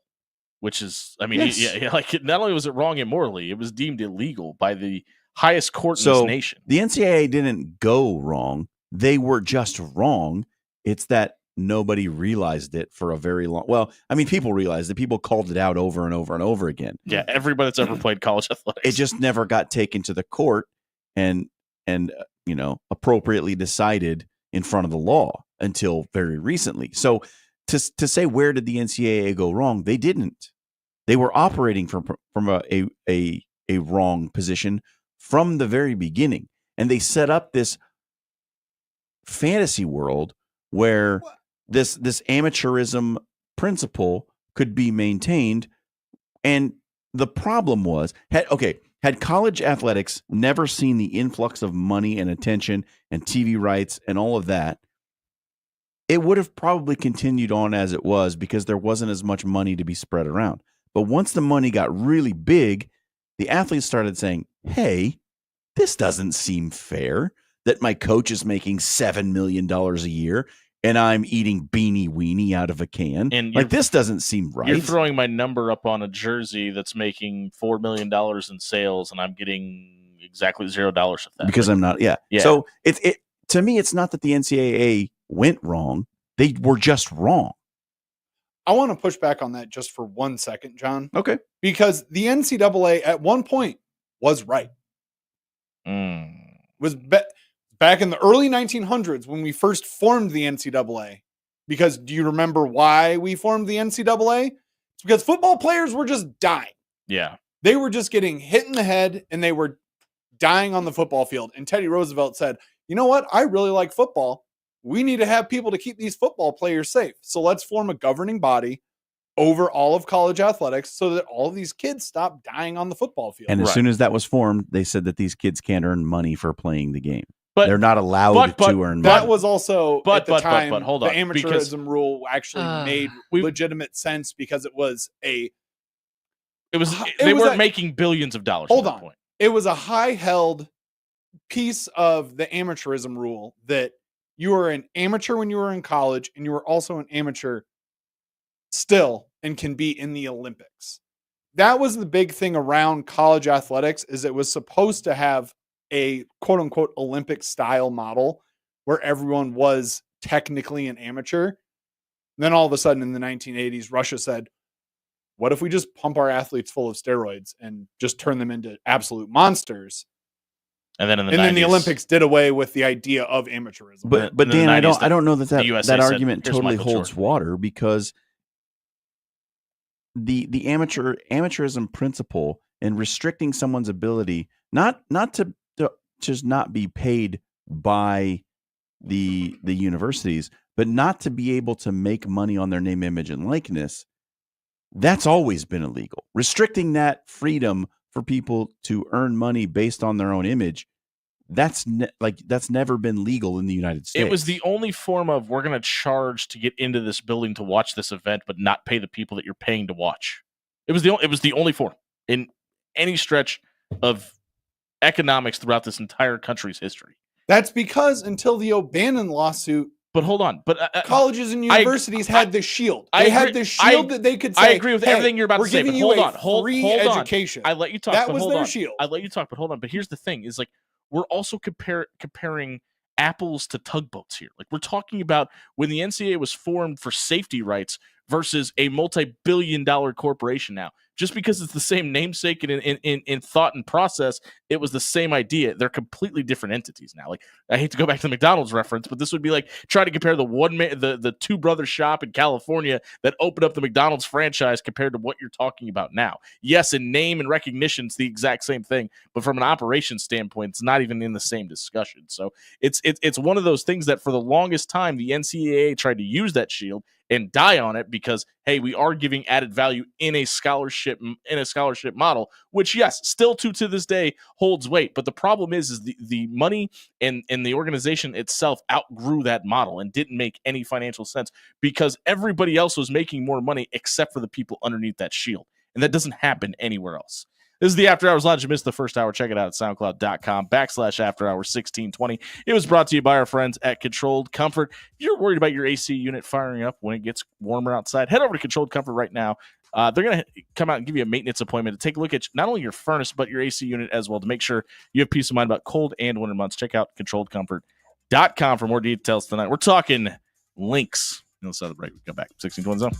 which is, I mean, like not only was it wrong immorally, it was deemed illegal by the highest court in this nation. The NCAA didn't go wrong. They were just wrong. It's that nobody realized it for a very long. Well, I mean, people realized it. People called it out over and over and over again. Yeah, everybody that's ever played college athletics. It just never got taken to the court and appropriately decided in front of the law until very recently. So to say, where did the NCAA go wrong? They didn't. They were operating from a wrong position from the very beginning, and they set up this fantasy world where this amateurism principle could be maintained. And the problem was, had college athletics never seen the influx of money and attention and TV rights and all of that, it would have probably continued on as it was because there wasn't as much money to be spread around. But once the money got really big, the athletes started saying, hey, this doesn't seem fair that my coach is making $7 million a year and I'm eating Beanie Weenie out of a can. And like, this doesn't seem right. You're throwing my number up on a jersey that's making $4 million in sales, and I'm getting exactly $0 of that. Because I'm not, yeah. So it to me, it's not that the NCAA went wrong. They were just wrong. I want to push back on that just for 1 second, John. Okay. Because the NCAA at one point was right. Was back in the early 1900s when we first formed the NCAA. Because do you remember why we formed the NCAA? It's because football players were just dying. Yeah. They were just getting hit in the head and they were dying on the football field. And Teddy Roosevelt said, you know what? I really like football. We need to have people to keep these football players safe. So let's form a governing body over all of college athletics so that all of these kids stop dying on the football field. And as soon as that was formed, they said that these kids can't earn money for playing the game. But they're not allowed to earn money. That was also at the time, hold on, the amateurism rule actually made legitimate sense because it was they weren't making billions of dollars. Hold on. It was a high held piece of the amateurism rule that you were an amateur when you were in college and you were also an amateur still and can be in the Olympics. That was the big thing around college athletics, is it was supposed to have a quote unquote Olympic style model where everyone was technically an amateur. And then all of a sudden in the 1980s, Russia said, what if we just pump our athletes full of steroids and just turn them into absolute monsters? And then then the Olympics did away with the idea of amateurism. But Dan, I don't know that argument totally holds water, because the amateurism principle and restricting someone's ability not to just not be paid by the universities, but not to be able to make money on their name, image, and likeness, that's always been illegal. Restricting that freedom for people to earn money based on their own image, that's never been legal in the United States. It was the only form of, we're going to charge to get into this building to watch this event, but not pay the people that you're paying to watch. It was the only form in any stretch of economics throughout this entire country's history. That's because until the O'Bannon lawsuit, but hold on, colleges and universities had this shield. They had this shield that they could say, I agree with everything you're about to say, but hold on, free education. I let you talk. That was their shield. I let you talk, but hold on. But here's the thing: is like, we're also comparing apples to tugboats here. Like, we're talking about when the NCAA was formed for safety rights versus a multi-billion-dollar corporation now. Just because it's the same namesake and in thought and process, it was the same idea. They're completely different entities now. Like, I hate to go back to the McDonald's reference, but this would be like trying to compare the two brothers shop in California that opened up the McDonald's franchise compared to what you're talking about now. Yes, in name and recognition, it's the exact same thing, but from an operations standpoint, it's not even in the same discussion. So it's one of those things that for the longest time, the NCAA tried to use that shield and die on it because, hey, we are giving added value in a scholarship model, which, yes, still to this day holds weight. But the problem is the money and the organization itself outgrew that model and didn't make any financial sense because everybody else was making more money except for the people underneath that shield. And that doesn't happen anywhere else. This is the After Hours Lounge. You missed the first hour. Check it out at soundcloud.com/afterhours1620. It was brought to you by our friends at Controlled Comfort. If you're worried about your AC unit firing up when it gets warmer outside, head over to Controlled Comfort right now. They're going to come out and give you a maintenance appointment to take a look at not only your furnace, but your AC unit as well to make sure you have peace of mind about cold and winter months. Check out controlledcomfort.com for more details tonight. We're talking links. Let's start the break. We come back. 1620 Zone.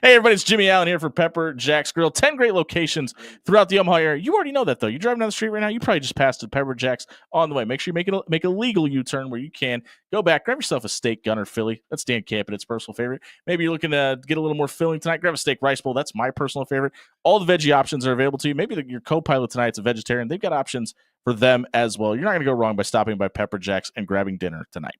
Hey, everybody, it's Jimmy Allen here for Pepper Jack's Grill. 10 great locations throughout the Omaha area. You already know that, though. You're driving down the street right now. You probably just passed a Pepper Jack's on the way. Make sure you make a legal U-turn where you can. Go back, grab yourself a steak gunner Philly. That's Dan Campenet's personal favorite. Maybe you're looking to get a little more filling tonight. Grab a steak rice bowl. That's my personal favorite. All the veggie options are available to you. Maybe your co-pilot tonight's a vegetarian. They've got options for them as well. You're not going to go wrong by stopping by Pepper Jack's and grabbing dinner tonight.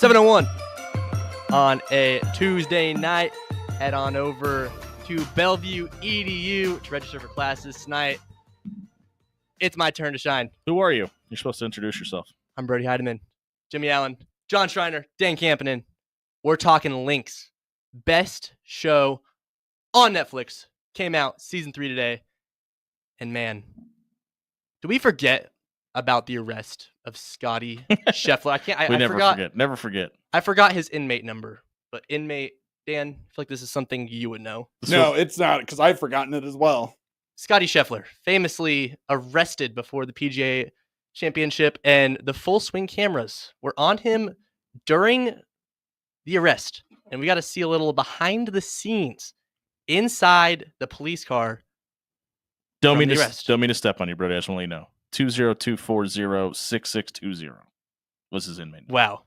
.701 on a Tuesday night. Head on over to Bellevue EDU to register for classes tonight. It's my turn to shine. Who are you? You're supposed to introduce yourself. I'm Brody Heidemann, Jimmy Allen, John Schreiner, Dan Camponen. We're talking Lynx. Best show on Netflix. Came out season 3 today. And man, do we forget about the arrest of Scotty Scheffler? I never forgot. forget. Never forget. I forgot his inmate number, but inmate Dan, I feel like this is something you would know. No, it's not, because I've forgotten it as well. Scotty Scheffler, famously arrested before the PGA Championship, and the full swing cameras were on him during the arrest. And we got to see a little behind the scenes inside the police car. Don't mean to step on you, brother. I just want to let you know. 20240-6620 was his inmate. Wow.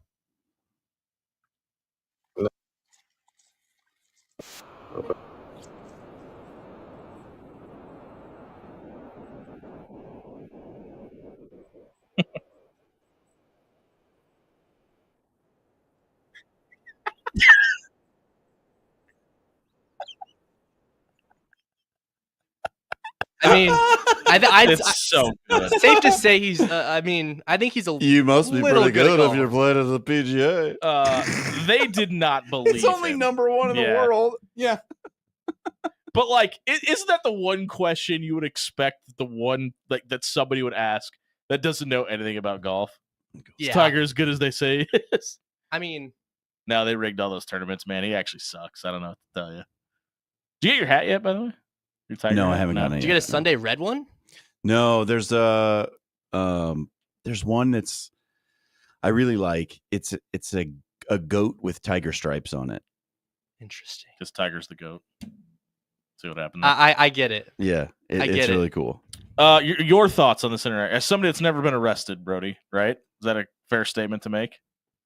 I mean, it's so good. safe to say he's. I think he's a. You must be little pretty good at good if golf. you're playing at the PGA. They did not believe It's only him. number one in the Yeah. world. Yeah. But like, isn't that the one question you would expect? The one like that somebody would ask that doesn't know anything about golf. Is Yeah. Tiger as good as they say he is? I mean, No, they rigged all those tournaments, man. He actually sucks. I don't know what to tell you. Did you get your hat yet, by the way? Your Tiger No, I hat? haven't gotten it did you get a Sunday red one? No, there's one that's I really like. It's a goat with tiger stripes on it. Interesting. Because Tiger's the GOAT. See what happened there. I get it. Yeah, I it's get it. really cool. Your thoughts on this interaction? As somebody that's never been arrested, Brody, right? Is that a fair statement to make?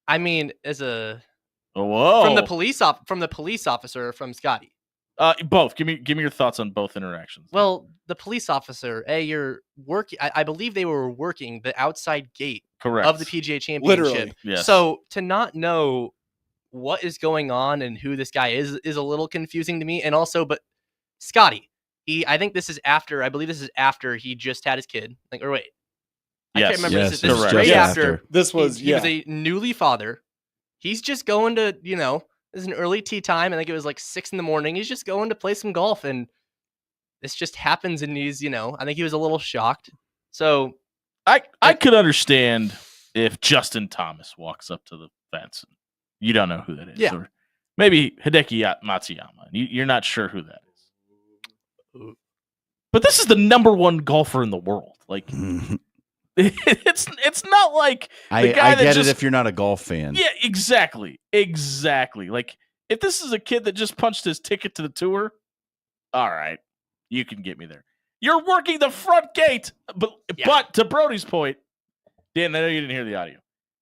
I mean, as a Whoa. from the police officer or from Scotty. Both. Give me your thoughts on both interactions. Well, the police officer, you're working. I believe they were working the outside gate correct. of the PGA Championship. Literally, yes. So to not know what is going on and who this guy is a little confusing to me. And also, but Scotty, I think this is after. I believe this is after he just had his kid. Or wait, I Yes. can't remember. Yes, This it is was straight just after. This was, He was a newly father. He's just going to, this is an early tea time. I think it was like 6 a.m. He's just going to play some golf, and this just happens. And he's, I think he was a little shocked. So I could understand if Justin Thomas walks up to the fence and you don't know who that is. Yeah. Or maybe Hideki Matsuyama. You're not sure who that is. But this is the number one golfer in the world. Like, it's not like I guy that get just- it if you're not a golf fan. yeah, exactly. Like, if this is a kid that just punched his ticket to the tour, all right, you can get me there. You're working the front gate, but to Brody's point, Dan, I know you didn't hear the audio.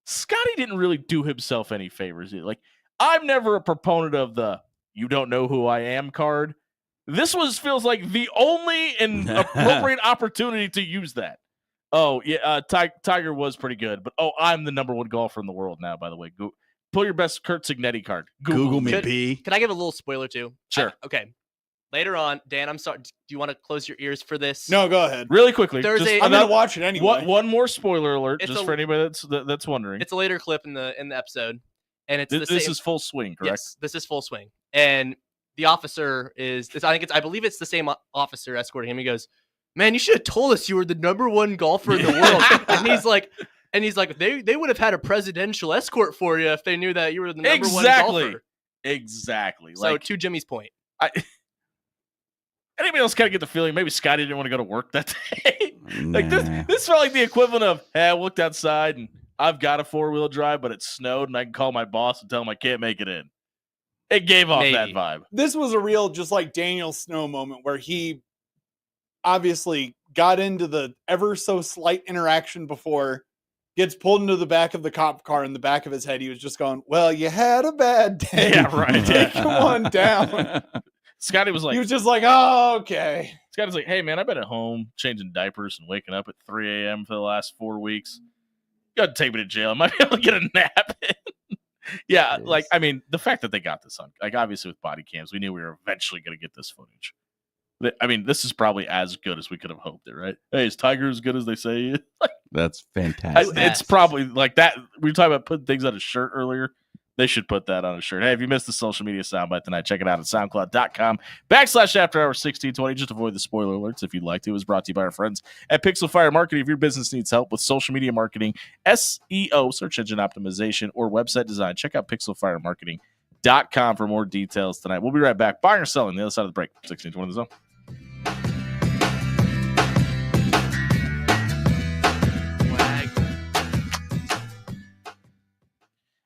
Scotty didn't really do himself any favors. Like, I'm never a proponent of the "you don't know who I am" card. This feels like the only and appropriate opportunity to use that. Oh yeah, Tiger was pretty good, but I'm the number one golfer in the world now. By the way, pull your best Kurt Signetti card. Google me, Could- P. Can I give a little spoiler too? Sure. Okay. Later on, Dan, I'm sorry. Do you want to close your ears for this? No, go ahead. Really quickly, There's just a- I'm another- gonna watch it anyway. one more spoiler alert, It's just a- for anybody that's wondering. It's a later clip in the episode, and it's This the same. is full swing, correct? Yes, this is full swing, and the officer is. I believe it's the same officer escorting him. He goes, "Man, you should have told us you were the number one golfer in the world." And he's like, they would have had a presidential escort for you if they knew that you were the number one golfer. Exactly. So Like, to Jimmy's point, anybody else kind of get the feeling maybe Scotty didn't want to go to work that day? Like Nah. this felt like the equivalent of, hey, I looked outside and I've got a 4-wheel drive, but it snowed and I can call my boss and tell him I can't make it in. It gave off that Maybe. vibe. This was a real, just like Daniel Snow moment where he obviously got into the ever so slight interaction before, gets pulled into the back of the cop car. In the back of his head, he was just going, "Well, you had a bad day. Yeah, right. Take one down." Scotty was like, He was just like, "Oh, okay." Scotty's like, hey man, I've been at home changing diapers and waking up at 3 a.m. for the last 4 weeks. You got to take me to jail. I might be able to get a nap in. Yeah, Yes. like, I mean, the fact that they got this on, like, obviously with body cams, we knew we were eventually going to get this footage. I mean, this is probably as good as we could have hoped it, right? Hey, is Tiger as good as they say he is? That's fantastic. It's probably like that. We were talking about putting things on his shirt earlier. They should put that on a shirt. Hey, if you missed the social media soundbite tonight, check it out at soundcloud.com/afterhours1620. Just avoid the spoiler alerts if you'd like to. It was brought to you by our friends at Pixel Fire Marketing. If your business needs help with social media marketing, SEO, search engine optimization, or website design, check out pixelfiremarketing.com for more details tonight. We'll be right back. Buying or selling, the other side of the break. 1620 The Zone.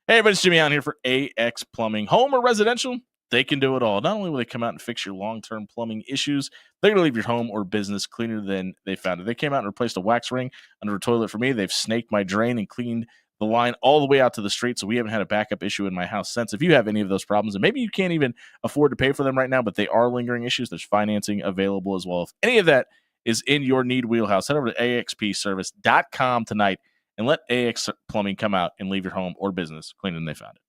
Hey, everybody, it's Jimmy Allen here for AX Plumbing. Home or residential, they can do it all. Not only will they come out and fix your long-term plumbing issues, they're going to leave your home or business cleaner than they found it. They came out and replaced a wax ring under a toilet for me. They've snaked my drain and cleaned the line all the way out to the street, so we haven't had a backup issue in my house since. If you have any of those problems, and maybe you can't even afford to pay for them right now, but they are lingering issues, there's financing available as well. If any of that is in your need wheelhouse, head over to axpservice.com tonight and let AX Plumbing come out and leave your home or business cleaner than they found it.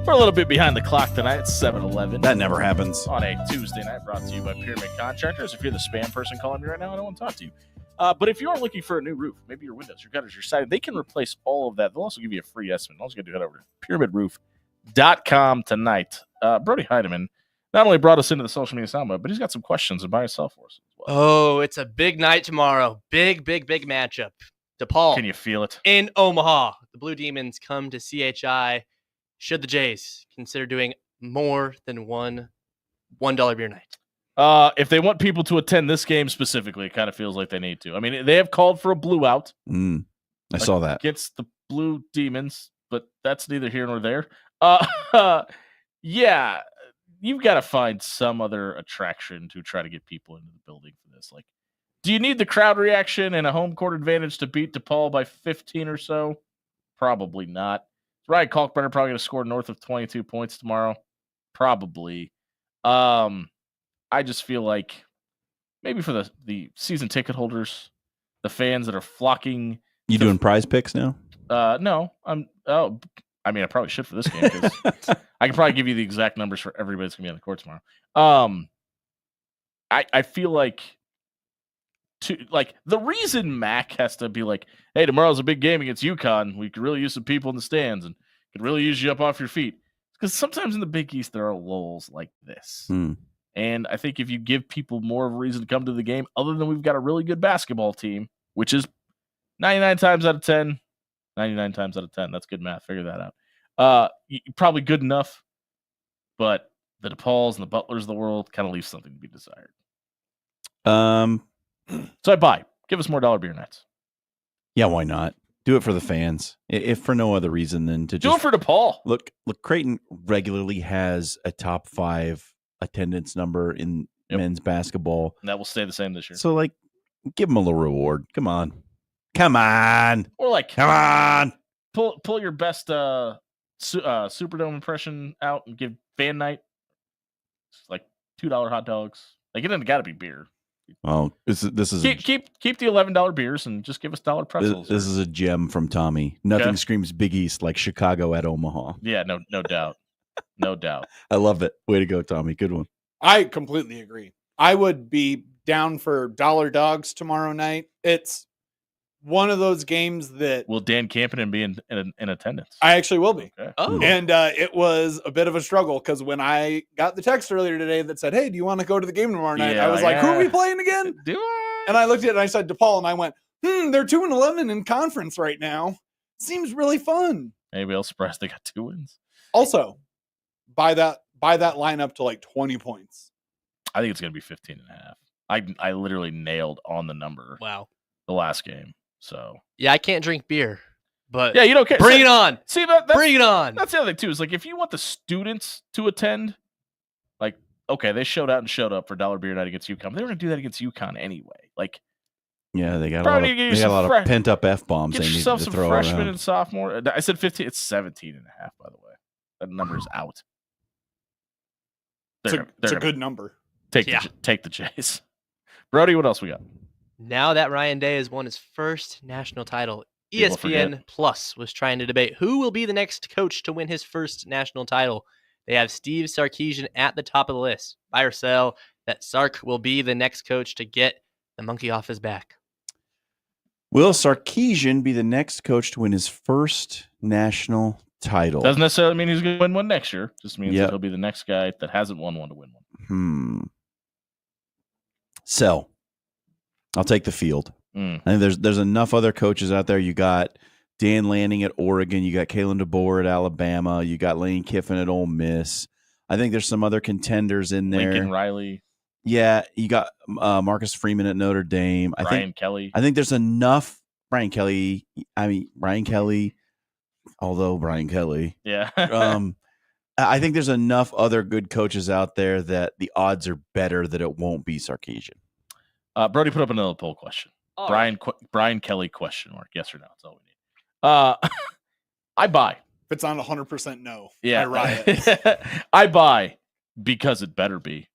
We're a little bit behind the clock tonight. It's 7:11. That never happens. On a Tuesday night, brought to you by Pyramid Contractors. If you're the spam person calling me right now, I don't want to talk to you. But if you are looking for a new roof, maybe your windows, your gutters, your siding, they can replace all of that. They'll also give you a free estimate. All you got to do is head over to pyramidroof.com tonight. Brody Heidemann not only brought us into the social media soundbite, but he's got some questions by himself for us as well. Oh, it's a big night tomorrow. Big matchup. DePaul. Can you feel it? In Omaha. The Blue Demons come to CHI. Should the Jays consider doing more than $1 beer night? If they want people to attend this game specifically, it kind of feels like they need to. I mean, they have called for a blue out. I saw that. Against the Blue Demons, but that's neither here nor there. Yeah, you've got to find some other attraction to try to get people into the building for this. Like, do you need the crowd reaction and a home court advantage to beat DePaul by 15 or so? Probably not. Ryan Kalkbrenner probably going to score north of 22 points tomorrow. Probably. I just feel like maybe for the season ticket holders, the fans that are flocking. You doing prize picks now? No. I mean, I probably should for this game because I can probably give you the exact numbers for everybody that's going to be on the court tomorrow. I feel like the reason Mac has to be like, hey, tomorrow's a big game against UConn. We could really use some people in the stands and could really use you up off your feet. Because sometimes in the Big East there are lulls like this. And I think if you give people more of a reason to come to the game, other than we've got a really good basketball team, which is 99 times out of 10, that's good math. Figure that out. Probably good enough, but the DePauls and the Butlers of the world kind of leave something to be desired. So I buy. Give us more $1 beer nights. Yeah, why not? Do it for the fans, if for no other reason than to do it for DePaul. Look, Creighton regularly has a top 5 attendance number in men's basketball. And that will stay the same this year. So, like, give them a little reward. Come on. Or like, come on. Pull your best Superdome impression out and give fan night. It's like $2 hot dogs. Like, it doesn't got to be beer. Well, this is keep the $11 beers and just give us $1 pretzels. This is a gem from Tommy. Nothing screams Big East like Chicago at Omaha. Yeah, no doubt. No doubt. I love it. Way to go, Tommy. Good one. I completely agree. I would be down for $1 dogs tomorrow night. It's one of those games that will Dan Campion be in attendance? I actually will be. Okay. Oh, and it was a bit of a struggle because when I got the text earlier today that said, "Hey, do you want to go to the game tomorrow night?" I was like, "Who are we playing again?" Do I? And I looked at it and I said DePaul, and I went, "They're 2-11 in conference right now. Seems really fun." Maybe I'll surprise they got 2 wins. Also, buy that lineup to like 20 points. I think it's going to be 15.5. I literally nailed on the number. Wow. The last game. So yeah, I can't drink beer, but yeah, you don't care. Bring it on. See bring it on. That's the other thing too. Is like if you want the students to attend, like okay, they showed up for $1 beer night against UConn. They were going to do that against UConn anyway. Like yeah, they got a lot of pent up F bombs. Get they yourself need to some throw freshmen around. and sophomore. I said 15. It's 17.5. By the way, that number is out. It's a good number. Take the Jays. Brody, what else we got? Now that Ryan Day has won his first national title, ESPN Plus was trying to debate who will be the next coach to win his first national title. They have Steve Sarkisian at the top of the list. Buy or sell that Sark will be the next coach to get the monkey off his back. Will Sarkisian be the next coach to win his first national title? Doesn't necessarily mean he's going to win one next year. Just means that he'll be the next guy that hasn't won one to win one. Sell. I'll take the field. I think there's enough other coaches out there. You got Dan Lanning at Oregon. You got Kalen DeBoer at Alabama. You got Lane Kiffin at Ole Miss. I think there's some other contenders in there. Lincoln Riley. Yeah, you got Marcus Freeman at Notre Dame. Brian Kelly. I think there's enough. Brian Kelly. Although Brian Kelly. Yeah. I think there's enough other good coaches out there that the odds are better that it won't be Sarkisian. Brody put up another poll question. Brian Kelly question mark. Yes or no? That's all we need. I buy. If it's on 100% no, yeah, I riot. I buy because it better be.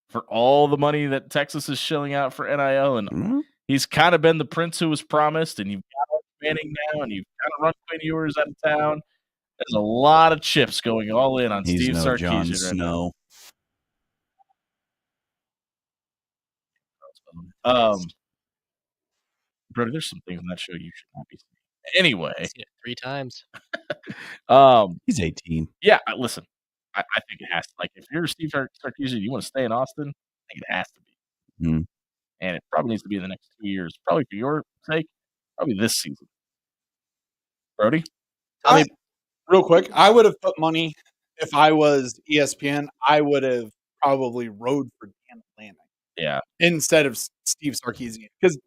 For all the money that Texas is shilling out for NIL, and he's kind of been the prince who was promised, and you've got Manning now, and you've kind of run Quinn Ewers out of town. There's a lot of chips going all in on He's Steve no Sarkisian Jon right Snow. now. Brody, there's some things on that show you should not be seeing. Anyway, I've seen it 3 times. He's 18. Yeah, listen, I think it has to. Like, if you're Steve Sarkisian, you want to stay in Austin, I think it has to be. Mhm. And it probably needs to be in the next 2 years. Probably for your sake, probably this season. Brody? Real quick, I would have put money if I was ESPN. I would have probably rode for Dan Lanning Yeah. instead of Steve Sarkisian, because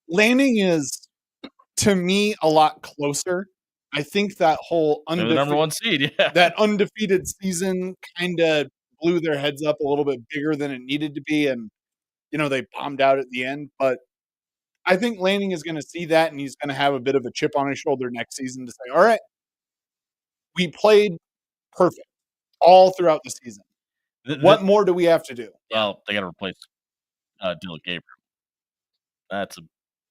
Lanning is, to me, a lot closer. I think that whole They're the number 1 seed, yeah. that undefeated season kind of blew their heads up a little bit bigger than it needed to be, and they bombed out at the end. But I think Lanning is going to see that, and he's going to have a bit of a chip on his shoulder next season to say, all right, we played perfect all throughout the season. What more do we have to do? Well, they got to replace Dylan Gabriel. That's a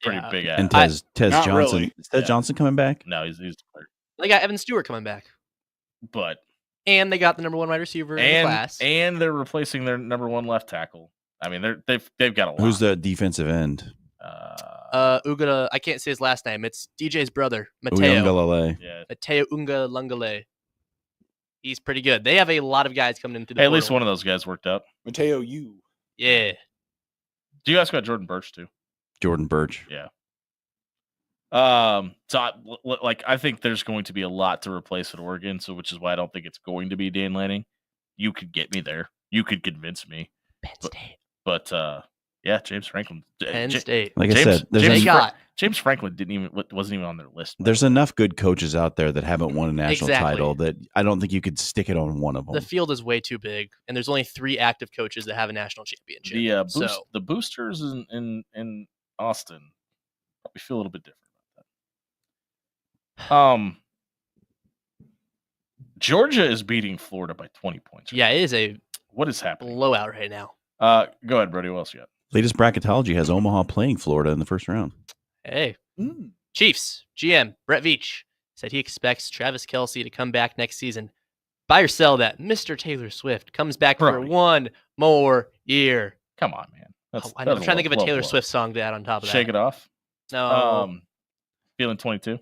pretty big ass. And Tez Not Johnson. really. Is Tez Johnson coming back? No, he's clear. They got Evan Stewart coming back. But And they got the number 1 wide receiver in the class. and they're replacing their number 1 left tackle. I mean, they've got a lot. Who's the defensive end? Ugala, I can't say his last name. It's DJ's brother, Mateo. Uyunglele. Yeah. Mateo Ungalungale. He's pretty good. They have a lot of guys coming into the Hey, at least portal. one of those guys worked out. Mateo, you. Yeah. Do you ask about Jordan Birch too? Jordan Birch. Yeah. So I think there's going to be a lot to replace at Oregon, so which is why I don't think it's going to be Dan Lanning. You could get me there. You could convince me. Penn State. But yeah, James Franklin. Penn State. Like I James- said, there's, They en- got James Franklin wasn't even on their list. there's enough good coaches out there that haven't won a national Exactly. title that I don't think you could stick it on one of them. the field is way too big, and there's only 3 active coaches that have a national championship. The boosters in Austin probably feel a little bit different about that. Georgia is beating Florida by 20 points. Yeah, it is a What is happening? blowout right now. Go ahead, Brody. What else you got? Latest bracketology has Omaha playing Florida in the first round. Hey, Chiefs GM Brett Veach said he expects Travis Kelce to come back next season. Buy or sell that Mr. Taylor Swift comes back for Brody. 1 more year. Come on, man. I'm trying to think of a Taylor blow. Swift song to add on top of that. Shake it off. No. Feeling 22.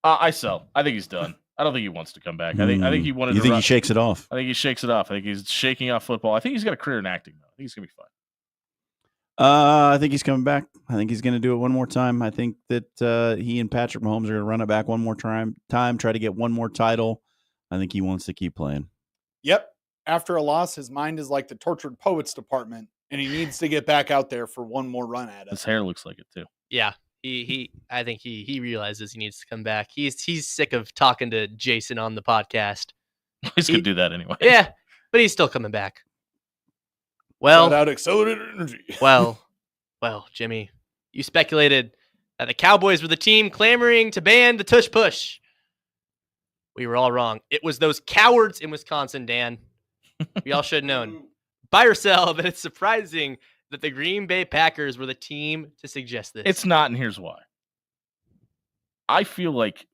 I sell. I think he's done. I don't think he wants to come back. I think he wanted. You to think run- he shakes it off? I think he shakes it off. I think he's shaking off football. I think he's got a career in acting though. I think he's gonna be fine. I think he's coming back. I think he's going to do it one more time. I think that he and Patrick Mahomes are going to run it back one more time, try to get one more title. I think he wants to keep playing. Yep. After a loss, his mind is like the tortured poets department, and he needs to get back out there for one more run at it. His hair looks like it too. Yeah. I think he realizes he needs to come back. He's sick of talking to Jason on the podcast. He's gonna do that anyway. Yeah, but he's still coming back. Shout Well, out accelerated energy. well, Jimmy, you speculated that the Cowboys were the team clamoring to ban the tush push. We were all wrong. It was those cowards in Wisconsin, Dan. We all should have known. Buy or sell that it's surprising that the Green Bay Packers were the team to suggest this. It's not, and here's why. I feel like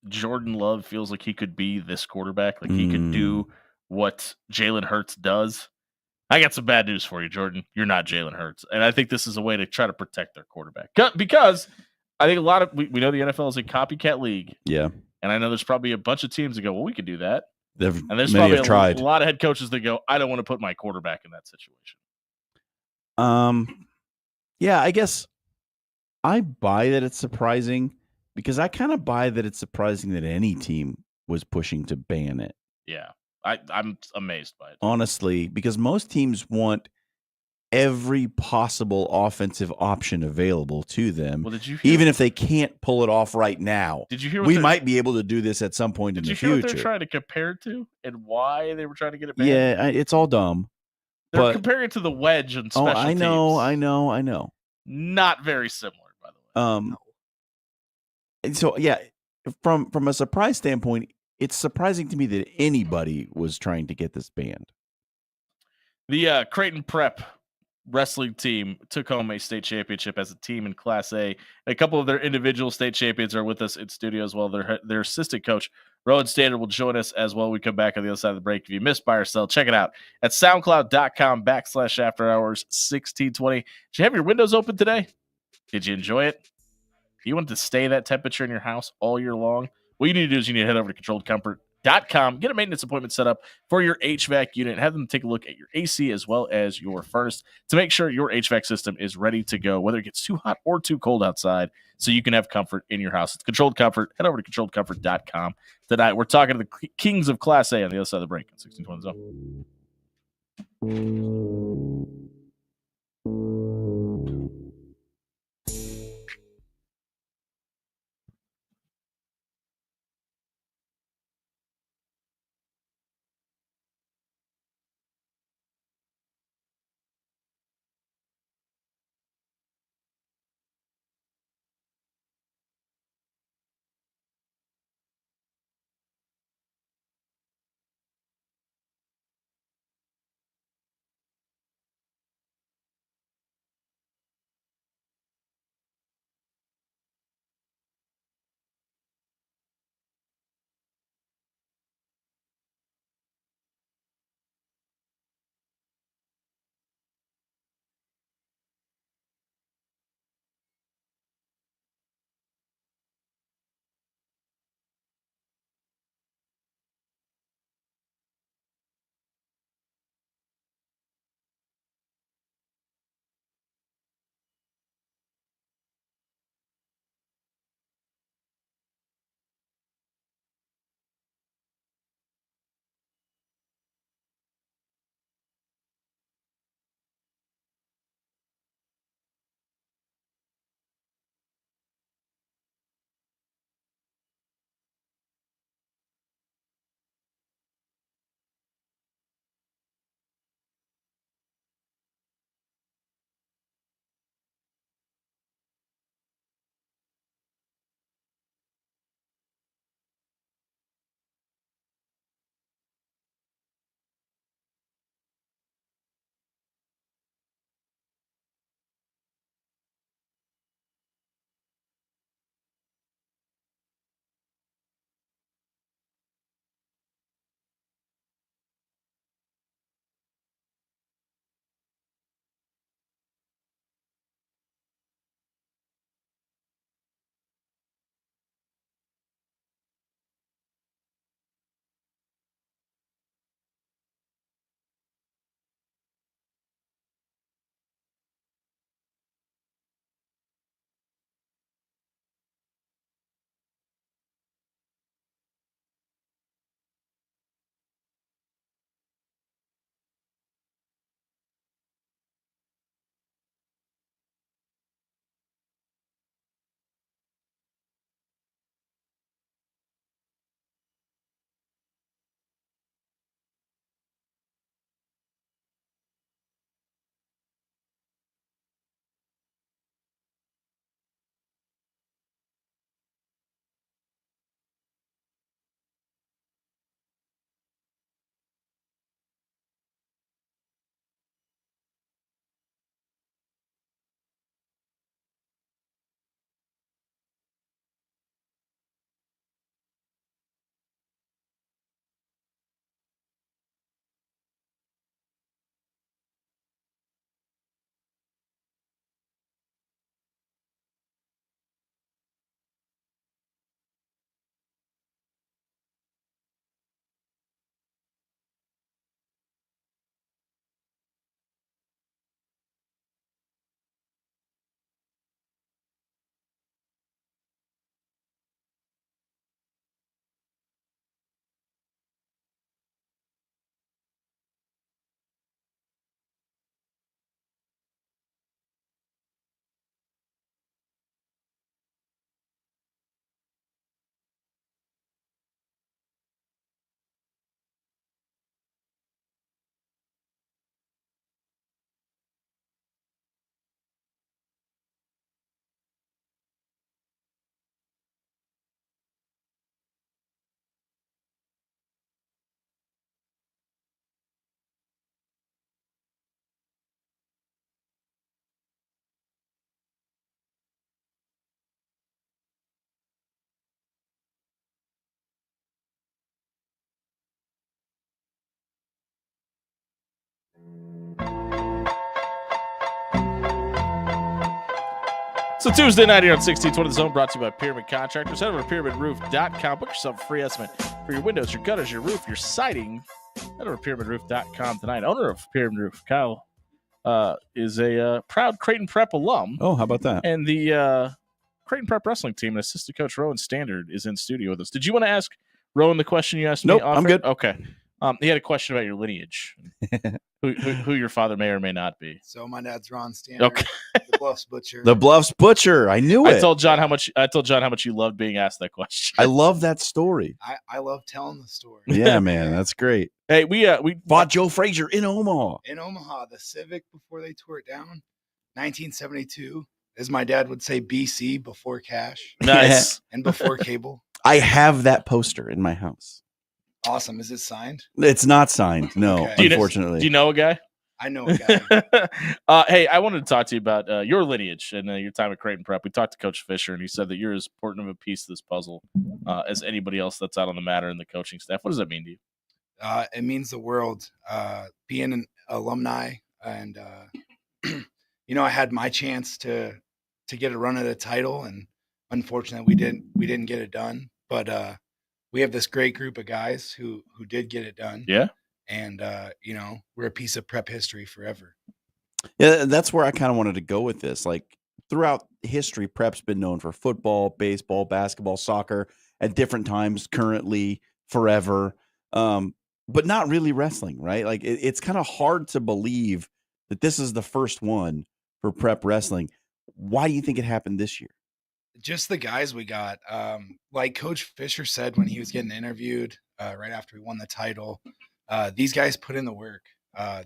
Jordan Love feels like he could be this quarterback. Like he could do what Jalen Hurts does. I got some bad news for you, Jordan. You're not Jalen Hurts. And I think this is a way to try to protect their quarterback. Because I think a lot of we know the NFL is a copycat league. Yeah. And I know there's probably a bunch of teams that go, well, we could do that. And there's many probably have tried. a lot of head coaches that go, I don't want to put my quarterback in that situation. Yeah, I guess I buy that it's surprising because I kind of buy that it's surprising that any team was pushing to ban it. Yeah. I'm amazed by it. Honestly, because most teams want every possible offensive option available to them. Well, did you hear, Even if they can't pull it off right now. did you hear what We they're- might be able to do this at some point in Did the you hear what they're future. trying to compare it to and why they were trying to get it banned? Yeah, it's all dumb. They're but- comparing it to the wedge and special Oh, I know, teams. I know. Not very similar, by the way. And so yeah, from a surprise standpoint, it's surprising to me that anybody was trying to get this banned. The Creighton Prep wrestling team took home a state championship as a team in Class A. A couple of their individual state champions are with us in studio as well. Their assistant coach, Rowan Standard, will join us as well. We come back on the other side of the break. If you missed Buy or Sell, check it out at soundcloud.com/afterhours1620. Did you have your windows open today? Did you enjoy it? Do you want to stay that temperature in your house all year long? What you need to do is you need to head over to controlledcomfort.com, get a maintenance appointment set up for your HVAC unit, have them take a look at your AC as well as your furnace to make sure your HVAC system is ready to go, whether it gets too hot or too cold outside, so you can have comfort in your house. It's Controlled Comfort. Head over to controlledcomfort.com tonight. We're talking to the kings of Class A on the other side of the break. 1620 Zone. So Tuesday night here on 1620 The Zone, brought to you by Pyramid Contractors. Head over to pyramidroof.com. Book yourself a free estimate for your windows, your gutters, your roof, your siding. Head over to pyramidroof.com tonight. Owner of Pyramid Roof, Kyle, is a proud Creighton Prep alum. Oh, how about that? And the Creighton Prep wrestling team and assistant coach Rowan Standard is in studio with us. Did you want to ask Rowan the question you asked me? Nope, I'm good. Okay. He had a question about your lineage, who your father may or may not be. So my dad's Ron Standard, Okay. the Bluffs Butcher. The Bluffs Butcher. I knew it. I told John how much you loved being asked that question. I love that story. I love telling the story. Yeah, man, that's great. Hey, we Fought Joe Frazier in Omaha. In Omaha, the Civic before they tore it down, 1972, as my dad would say, BC, before cash nice. and before cable. I have that poster in my house. Awesome. Is it signed? It's not signed, no, Okay. unfortunately. Do you know a guy? I know a guy. Hey, I wanted to talk to you about your lineage and your time at Creighton Prep. We talked to Coach Fisher, and he said that you're as important of a piece of this puzzle as anybody else that's out on the mat or in the coaching staff. What does that mean to you? It means the world. Being an alumni, and I had my chance to get a run at a title, and unfortunately, we didn't get it done. But we have this great group of guys who did get it done. Yeah. And, we're a piece of prep history forever. Yeah, that's where I kind of wanted to go with this. Like throughout history, prep's been known for football, baseball, basketball, soccer at different times, currently, forever, but not really wrestling, right? Like it's kind of hard to believe that this is the first one for prep wrestling. Why do you think it happened this year? Just the guys we got. Like Coach Fisher said when he was getting interviewed right after we won the title, these guys put in the work.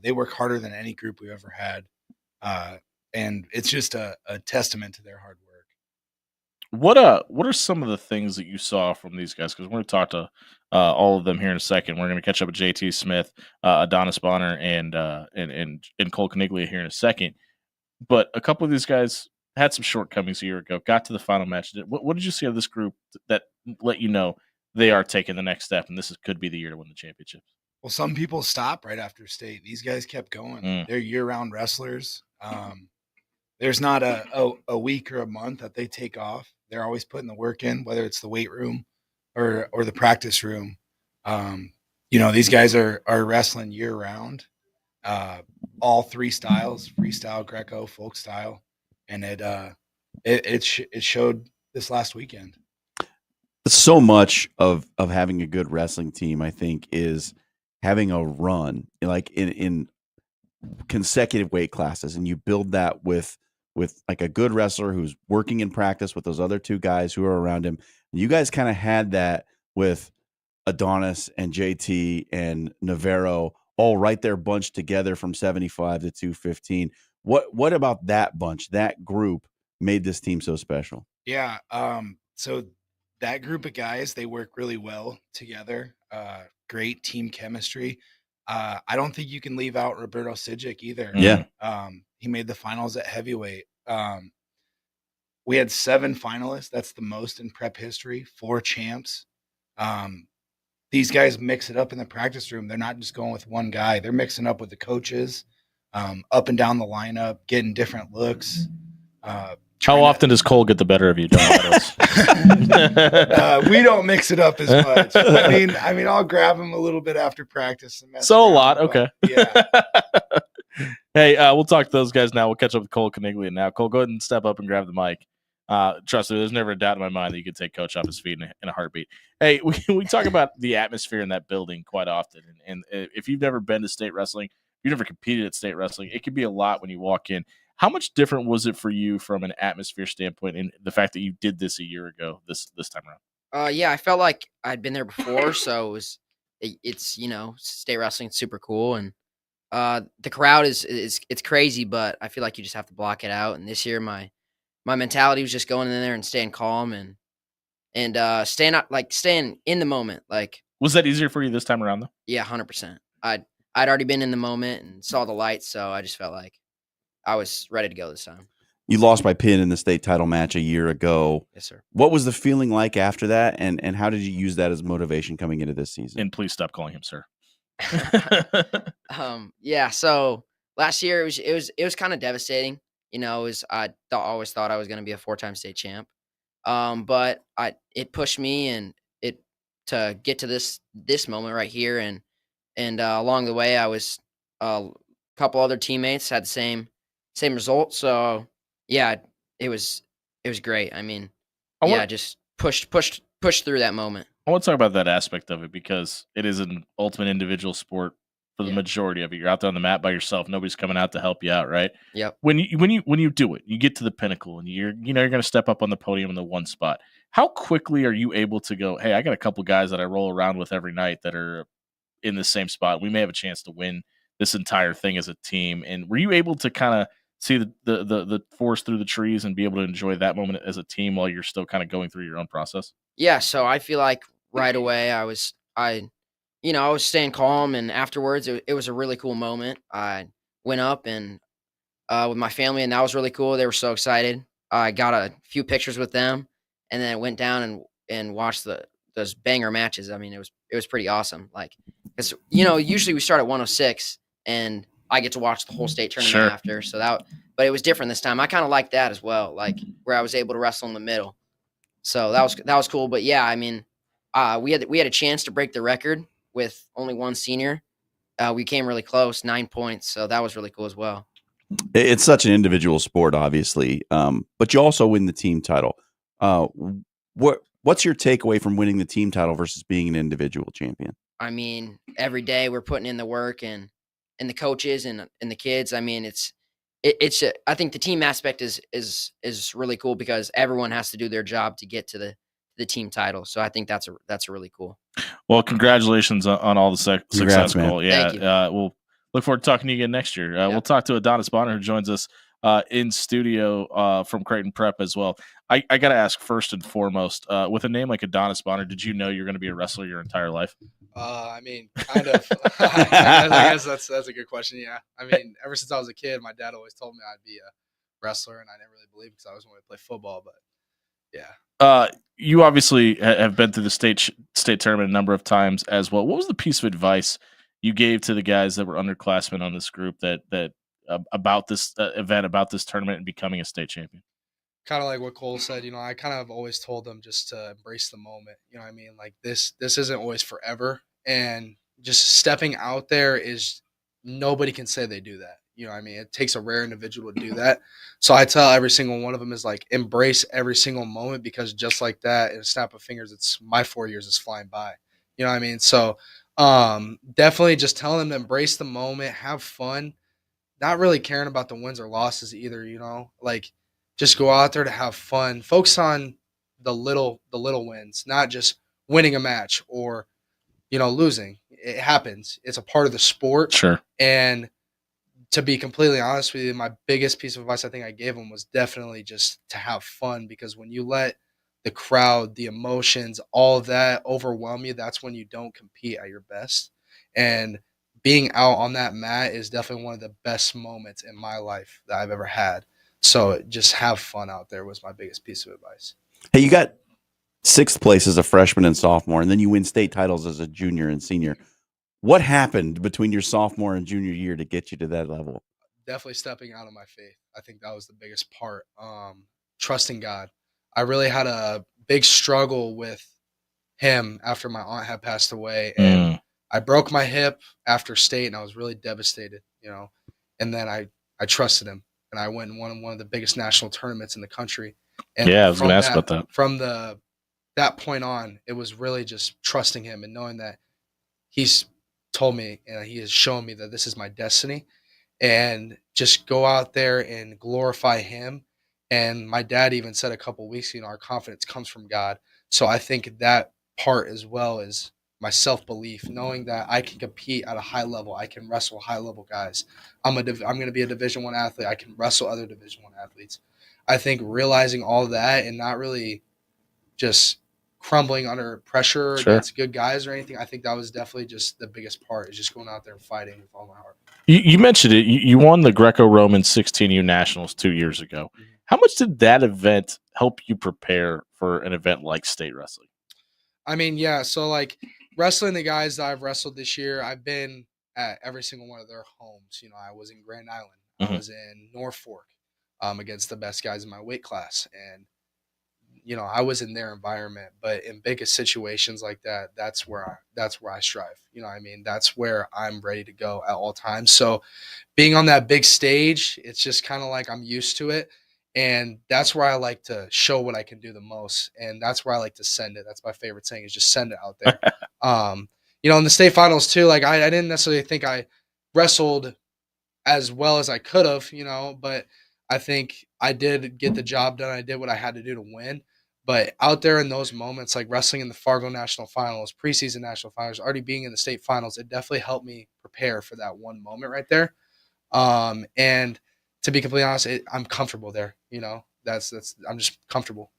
They work harder than any group we've ever had. And it's just a testament to their hard work. What are some of the things that you saw from these guys? Because we're going to talk to all of them here in a second. We're going to catch up with JT Smith, Adonis Bonner, and Cole Caniglia here in a second. But a couple of these guys had some shortcomings a year ago, got to the final match. What did you see of this group that let you know they are taking the next step and could be the year to win the championship? Well, some people stop right after state. These guys kept going. They're year-round wrestlers. There's not a week or a month that they take off. They're always putting the work in, whether it's the weight room or the practice room. These guys are wrestling year-round, all three styles: freestyle, Greco, folk style. And it showed this last weekend. So much of having a good wrestling team, I think, is having a run like in consecutive weight classes, and you build that with like a good wrestler who's working in practice with those other two guys who are around him. And you guys kind of had that with Adonis and JT and Navarro all right there bunched together from 75 to 215. What about that bunch, that group, made this team so special? Yeah. So that group of guys, they work really well together. Great team chemistry. I don't think you can leave out Roberto Sijic either. Yeah. He made the finals at heavyweight. We had 7 finalists. That's the most in prep history. 4 champs. These guys mix it up in the practice room. They're not just going with one guy. They're mixing up with the coaches. Up and down the lineup, getting different looks. How often does Cole get the better of you, John? We don't mix it up as much. I mean, I'll grab him a little bit after practice. And mess So a around, lot, but okay. Yeah. Hey, we'll talk to those guys now. We'll catch up with Cole Caniglia now. Cole, go ahead and step up and grab the mic. Trust me, there's never a doubt in my mind that you could take Coach off his feet in a heartbeat. Hey, we talk about the atmosphere in that building quite often, and if you've never been to state wrestling, you never competed at state wrestling, it can be a lot when you walk in. How much different was it for you from an atmosphere standpoint, and the fact that you did this a year ago this time around? Yeah, I felt like I'd been there before, so it's state wrestling, super cool, and the crowd is it's crazy, but I feel like you just have to block it out. And this year, my mentality was just going in there and staying calm and staying in the moment. Like, was that easier for you this time around though? Yeah, 100%. I'd already been in the moment and saw the lights, so I just felt like I was ready to go this time. You lost by pin in the state title match a year ago. Yes, sir. What was the feeling like after that, and how did you use that as motivation coming into this season? And please stop calling him sir. Yeah. So last year it was kind of devastating. I always thought I was going to be a 4-time state champ. But it pushed me and it to get to this moment right here, and along the way I was a couple other teammates had the same result. So yeah, it was great. I mean, I yeah, want just pushed through that moment. I want to talk about that aspect of it because it is an ultimate individual sport for the Yeah. majority of it. You're out there on the mat by yourself. Nobody's coming out to help you out, right? Yep. When you do it, you get to the pinnacle and you're going to step up on the podium in the one spot. How quickly are you able to go, hey, I got a couple guys that I roll around with every night that are in the same spot. We may have a chance to win this entire thing as a team. And were you able to kind of see the forest through the trees and be able to enjoy that moment as a team while you're still kind of going through your own process? Yeah, so I feel like right away I was staying calm, and afterwards it was a really cool moment. I went up and with my family, and that was really cool. They were so excited. I got a few pictures with them, and then went down and watched those banger matches. I mean, it was pretty awesome. Like, because usually we start at 106, and I get to watch the whole state tournament Sure. after. But it was different this time. I kind of liked that as well, like where I was able to wrestle in the middle. So that was cool. But yeah, I mean, we had a chance to break the record with only one senior. We came really close, 9 points. So that was really cool as well. It's such an individual sport, obviously, but you also win the team title. What's your takeaway from winning the team title versus being an individual champion? I mean, every day we're putting in the work, and the coaches and the kids. I mean, I think the team aspect is really cool because everyone has to do their job to get to the team title. So I think that's really cool. Well, congratulations on all the success, Congrats, man. Cole. Yeah, Thank you. we'll look forward to talking to you again next year. We'll talk to Adonis Bonner, who joins us in studio from Creighton Prep as well. I got to ask first and foremost, with a name like Adonis Bonner, did you know you're going to be a wrestler your entire life? I mean, kind of. I guess that's a good question. Yeah. I mean, ever since I was a kid, my dad always told me I'd be a wrestler, and I never really believed because I always wanted to play football. But yeah. You obviously have been through the state tournament a number of times as well. What was the piece of advice you gave to the guys that were underclassmen on this group that about this event, about this tournament, and becoming a state champion? Kind of like what Cole said, I kind of always told them just to embrace the moment. You know what I mean? Like this isn't always forever, and just stepping out there is nobody can say they do that. You know what I mean? It takes a rare individual to do that. So I tell every single one of them is like, embrace every single moment, because just like that, in a snap of fingers, it's my 4 years is flying by. You know what I mean? So definitely just telling them to embrace the moment, have fun, not really caring about the wins or losses either, like just go out there to have fun, focus on the little wins, not just winning a match or, losing. It happens. It's a part of the sport. Sure. And to be completely honest with you, my biggest piece of advice I think I gave him was definitely just to have fun, because when you let the crowd, the emotions, all of that overwhelm you, that's when you don't compete at your best. And being out on that mat is definitely one of the best moments in my life that I've ever had. So just have fun out there was my biggest piece of advice. Hey, you got 6th place as a freshman and sophomore, and then you win state titles as a junior and senior. What happened between your sophomore and junior year to get you to that level? Definitely stepping out of my faith. I think that was the biggest part. Trusting God. I really had a big struggle with him after my aunt had passed away, and I broke my hip after state, and I was really devastated, and then I trusted him, and I went and won one of the biggest national tournaments in the country. And yeah, I was going to ask about that. From that point on, it was really just trusting him and knowing that he's told me and he has shown me that this is my destiny, and just go out there and glorify him. And my dad even said a couple of weeks, our confidence comes from God. So I think that part as well is my self-belief, knowing that I can compete at a high level. I can wrestle high-level guys. I'm going to be a Division I athlete. I can wrestle other Division I athletes. I think realizing all that and not really just crumbling under pressure against good guys or anything, I think that was definitely just the biggest part, is just going out there and fighting with all my heart. You mentioned it. You won the Greco-Roman 16U Nationals 2 years ago. Mm-hmm. How much did that event help you prepare for an event like state wrestling? I mean, yeah. So like wrestling the guys that I've wrestled this year, I've been at every single one of their homes. I was in Grand Island. I was in Norfolk. against the best guys in my weight class. And I was in their environment, but in biggest situations like that, that's where I strive. I mean, that's where I'm ready to go at all times. So being on that big stage, it's just kind of like I'm used to it. And that's where I like to show what I can do the most. And that's where I like to send it. That's my favorite saying, is just send it out there. In the state finals too, like I didn't necessarily think I wrestled as well as I could have, but I think I did get the job done. I did what I had to do to win. But out there in those moments, like wrestling in the Fargo National Finals, preseason National Finals, already being in the state finals, it definitely helped me prepare for that one moment right there. And to be completely honest, I'm comfortable there. I'm just comfortable.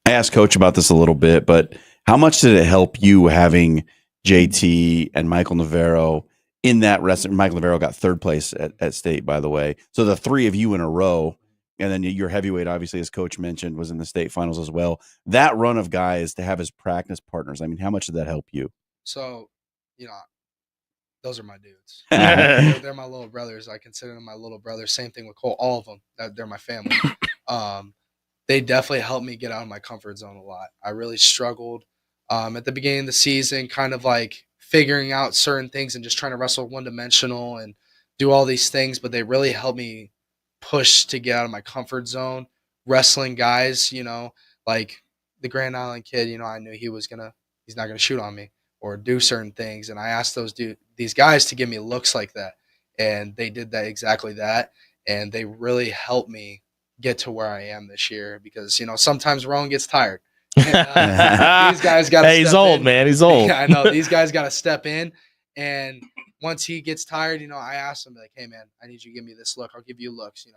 I asked Coach about this a little bit, but how much did it help you having JT and Michael Navarro in that wrestling? Michael Navarro got third place at state, by the way. So the three of you in a row, and then your heavyweight, obviously, as Coach mentioned, was in the state finals as well. That run of guys to have as practice partners, I mean, how much did that help you? So, those are my dudes. They're my little brothers. I consider them my little brothers. Same thing with Cole. All of them. They're my family. They definitely helped me get out of my comfort zone a lot. I really struggled at the beginning of the season, kind of like figuring out certain things and just trying to wrestle one-dimensional and do all these things. But they really helped me push to get out of my comfort zone. Wrestling guys, like the Grand Island kid, I knew he's not gonna shoot on me or do certain things. And I asked these guys to give me looks like that. And they did exactly that. And they really helped me get to where I am this year because, sometimes Rowan gets tired. And, these guys got to he's old, man. He's old. Yeah, I know. These guys got to step in. And once he gets tired, I asked him, like, hey, man, I need you to give me this look. I'll give you looks.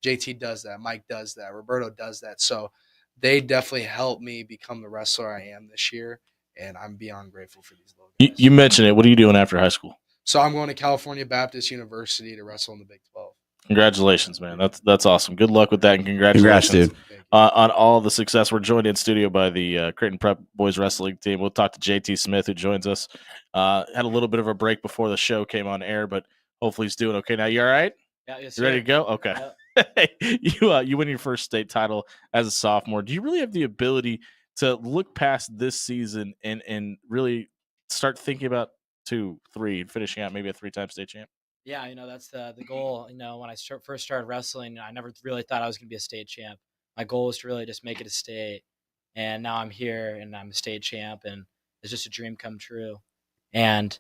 JT does that. Mike does that. Roberto does that. So they definitely helped me become the wrestler I am this year. And I'm beyond grateful for these little guys. You mentioned it. What are you doing after high school? So I'm going to California Baptist University to wrestle in the Big 12. Congratulations, man. That's awesome. Good luck with that, and congratulations. Congrats, dude. On all the success. We're joined in studio by the Creighton Prep boys wrestling team. We'll talk to JT Smith, who joins us. Had a little bit of a break before the show came on air, but hopefully he's doing okay now. You all right? Yeah, yes, you ready to go? Okay. You win your first state title as a sophomore. Do you really have the ability to look past this season and really start thinking about 2, 3, and finishing out maybe a 3-time state champ? Yeah, that's the goal. When I first started wrestling, I never really thought I was going to be a state champ. My goal was to really just make it a state. And now I'm here and I'm a state champ, and it's just a dream come true. And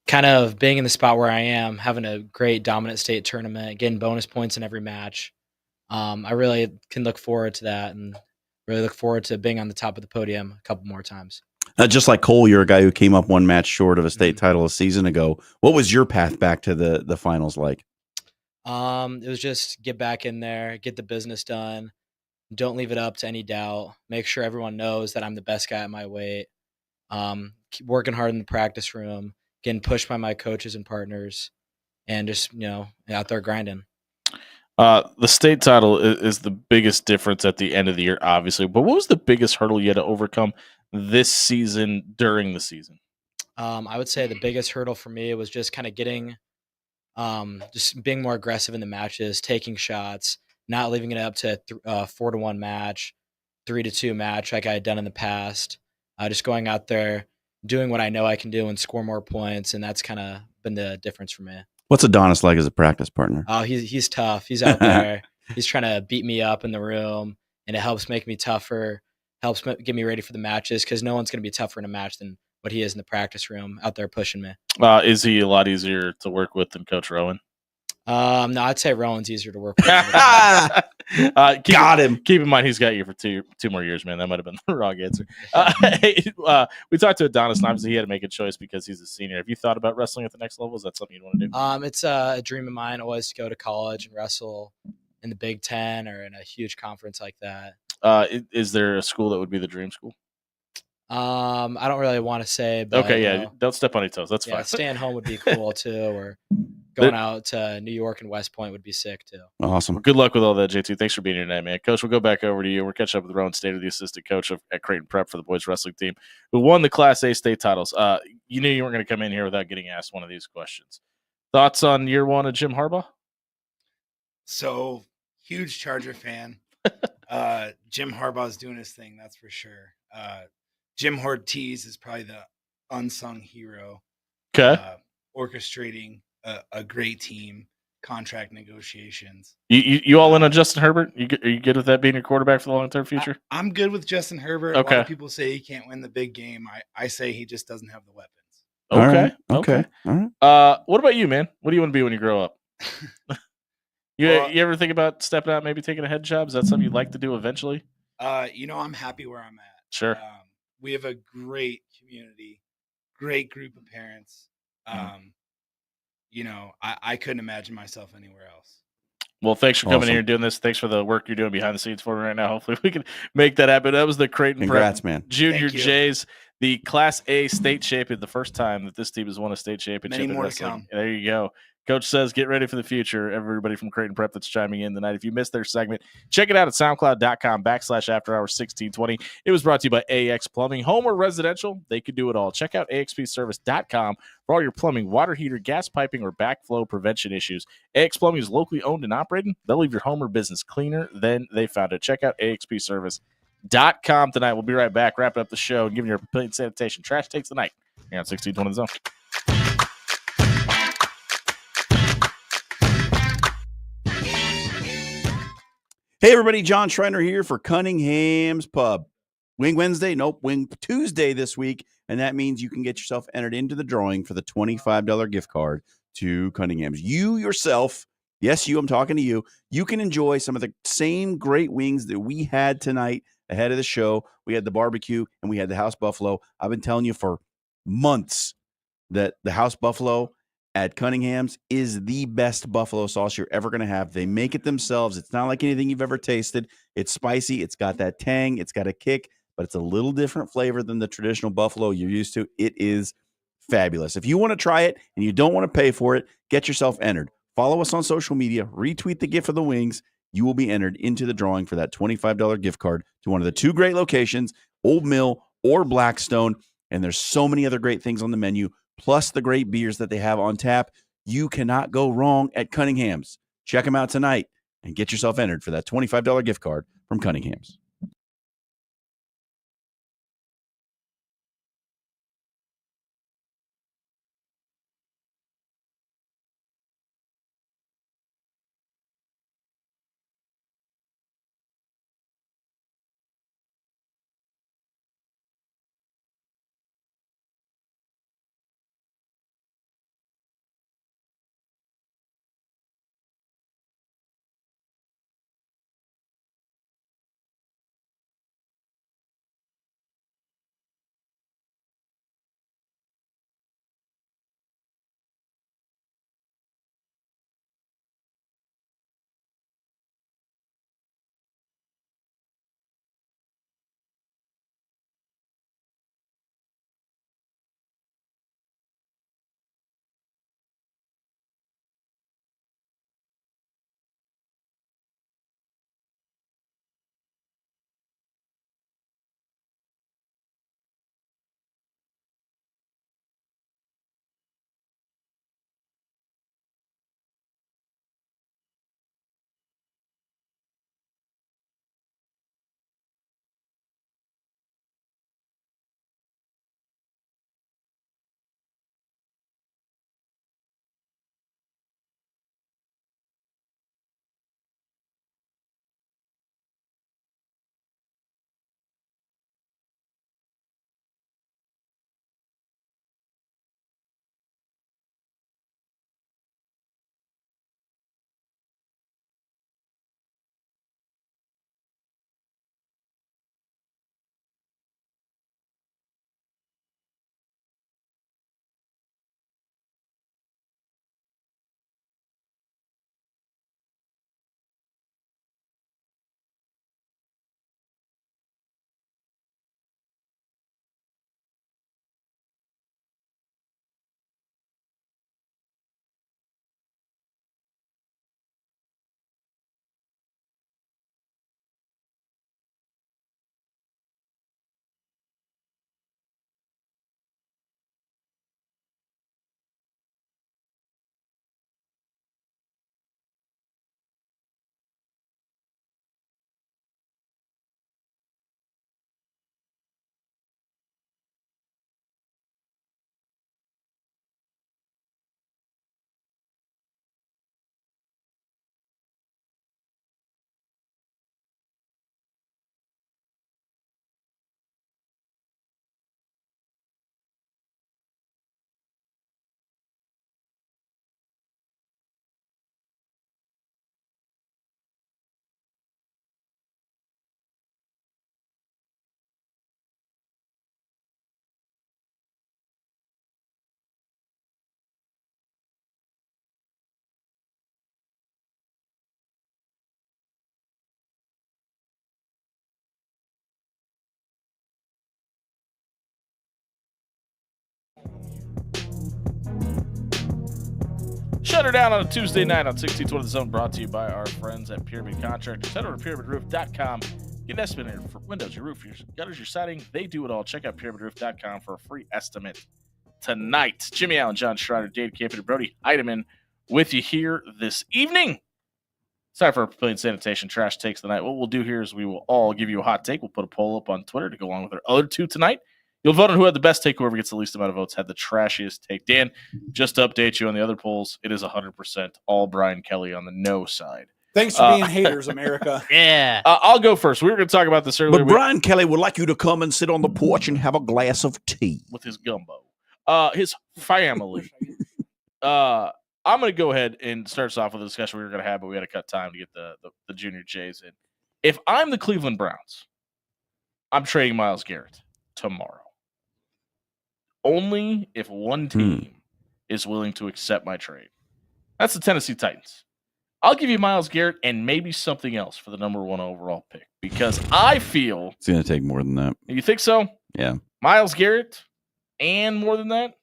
kind of being in the spot where I am, having a great dominant state tournament, getting bonus points in every match. I really can look forward to that and really look forward to being on the top of the podium a couple more times. Just like Cole, you're a guy who came up one match short of a state title a season ago. What was your path back to the finals like? It was just get back in there, get the business done. Don't leave it up to any doubt. Make sure everyone knows that I'm the best guy at my weight. Keep working hard in the practice room, getting pushed by my coaches and partners, and just, out there grinding. The state title is the biggest difference at the end of the year, obviously. But what was the biggest hurdle you had to overcome this season during the season? I would say the biggest hurdle for me was just kind of getting, just being more aggressive in the matches, taking shots, not leaving it up to 4-1 match, 3-2 match like I had done in the past. Just going out there, doing what I know I can do and score more points, and that's kind of been the difference for me. What's Adonis like as a practice partner? Oh, he's tough. He's out there. He's trying to beat me up in the room, and it helps make me tougher, helps get me ready for the matches because no one's going to be tougher in a match than what he is in the practice room out there pushing me. Is he a lot easier to work with than Coach Rowan? No, I'd say Rowan's easier to work with. Got him. Keep in mind he's got you for two more years, man. That might have been the wrong answer. We talked to Adonis, and obviously he had to make a choice because he's a senior. Have you thought about wrestling at the next level? Is that something you'd want to do? It's a dream of mine always to go to college and wrestle in the Big Ten or in a huge conference like that. Is there a school that would be the dream school? I don't really want to say, but okay, yeah, don't step on your toes. That's fine. Staying home would be cool too, or going out to New York and West Point would be sick too. Awesome. Well, good luck with all that, JT. Thanks for being here tonight, man. Coach, we'll go back over to you. We're catching up with Rowan Stater, the assistant coach at Creighton Prep for the boys wrestling team, who won the Class A state titles. You knew you weren't going to come in here without getting asked one of these questions. Thoughts on year one of Jim Harbaugh? So huge Charger fan. Jim Harbaugh's doing his thing, that's for sure. Jim Ortiz is probably the unsung hero. Okay. Orchestrating a great team, contract negotiations. You all in on Justin Herbert? Are you good with that being your quarterback for the long-term future? I'm good with Justin Herbert. Okay. A lot of people say he can't win the big game. I say he just doesn't have the weapons. Okay. Okay. All right. What about you, man? What do you want to be when you grow up? you ever think about stepping out, maybe taking a head job? Is that something you'd like to do eventually? I'm happy where I'm at. Sure. We have a great community, great group of parents. I couldn't imagine myself anywhere else. Well, thanks for coming Awesome. here and doing this. Thanks for the work you're doing behind the scenes for me right now. Hopefully we can make that happen. That was the Creighton Congrats, Prep man. Junior Thank you. Jays, the Class A state champion, the first time that this team has won a state championship. Many in more to wrestling. come. There you go. Coach says, get ready for the future. Everybody from Creighton Prep that's chiming in tonight. If you missed their segment, check it out at soundcloud.com/afterhours1620. It was brought to you by AX Plumbing. Home or residential, they could do it all. Check out axpservice.com for all your plumbing, water heater, gas piping, or backflow prevention issues. AX Plumbing is locally owned and operated. They'll leave your home or business cleaner than they found it. Check out axpservice.com tonight. We'll be right back, wrapping up the show and giving you our complete sanitation trash takes tonight here on 1620 The Zone. Hey, everybody. John Schreiner here for Cunningham's Pub. Wing Wednesday? Nope. Wing Tuesday this week. And that means you can get yourself entered into the drawing for the $25 gift card to Cunningham's. You yourself, yes, I'm talking to you. You can enjoy some of the same great wings that we had tonight ahead of the show. We had the barbecue and we had the House Buffalo. I've been telling you for months that the House Buffalo at Cunningham's is the best buffalo sauce you're ever going to have. They make it themselves. It's not like anything you've ever tasted. It's spicy. It's got that tang. It's got a kick, but it's a little different flavor than the traditional buffalo you're used to. It is fabulous. If you want to try it and you don't want to pay for it, get yourself entered. Follow us on social media. Retweet the gift of the wings. You will be entered into the drawing for that $25 gift card to one of the two great locations, Old Mill or Blackstone. And there's so many other great things on the menu, plus the great beers that they have on tap. You cannot go wrong at Cunningham's. Check them out tonight and get yourself entered for that $25 gift card from Cunningham's. Shut her down on a Tuesday night on 1620 The Zone, brought to you by our friends at Pyramid Contractors. Head over to pyramidroof.com. Get an estimate for windows, your roof, your gutters, your siding. They do it all. Check out pyramidroof.com for a free estimate tonight. Jimmy Allen, John Schreiner, Dave Campen, and Brody Heidemann with you here this evening. It's time for our Pavilion Sanitation Trash Takes tonight. What we'll do here is we will all give you a hot take. We'll put a poll up on Twitter to go along with our other two tonight. You'll vote on who had the best take. Whoever gets the least amount of votes had the trashiest take. Dan, just to update you on the other polls, it is 100% all Brian Kelly on the no side. Thanks for being haters, America. Yeah. I'll go first. We were going to talk about this earlier. But Brian Kelly would like you to come and sit on the porch and have a glass of tea. With his gumbo. His family. I'm going to go ahead and start us off with a discussion we were going to have, but we had to cut time to get the Junior Jays in. If I'm the Cleveland Browns, I'm trading Myles Garrett tomorrow. Only if one team is willing to accept my trade. That's the Tennessee Titans. I'll give you Myles Garrett and maybe something else for the number 1 overall pick because I feel It's going to take more than that. You think so? Yeah. Myles Garrett and more than that?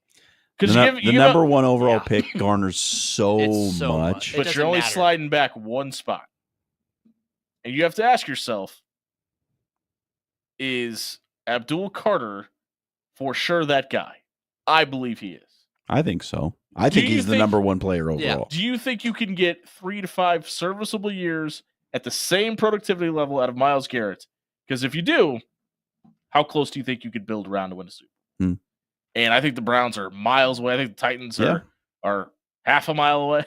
Because the number 1 overall pick garners so much. But you're only sliding back one spot. And you have to ask yourself, is Abdul Carter for sure that guy? I believe he is. I think so. I think he's the number 1 player overall. Yeah. Do you think you can get 3 to 5 serviceable years at the same productivity level out of Myles Garrett? Because if you do, how close do you think you could build around to win a Super Bowl? And I think the Browns are miles away. I think the Titans are half a mile away.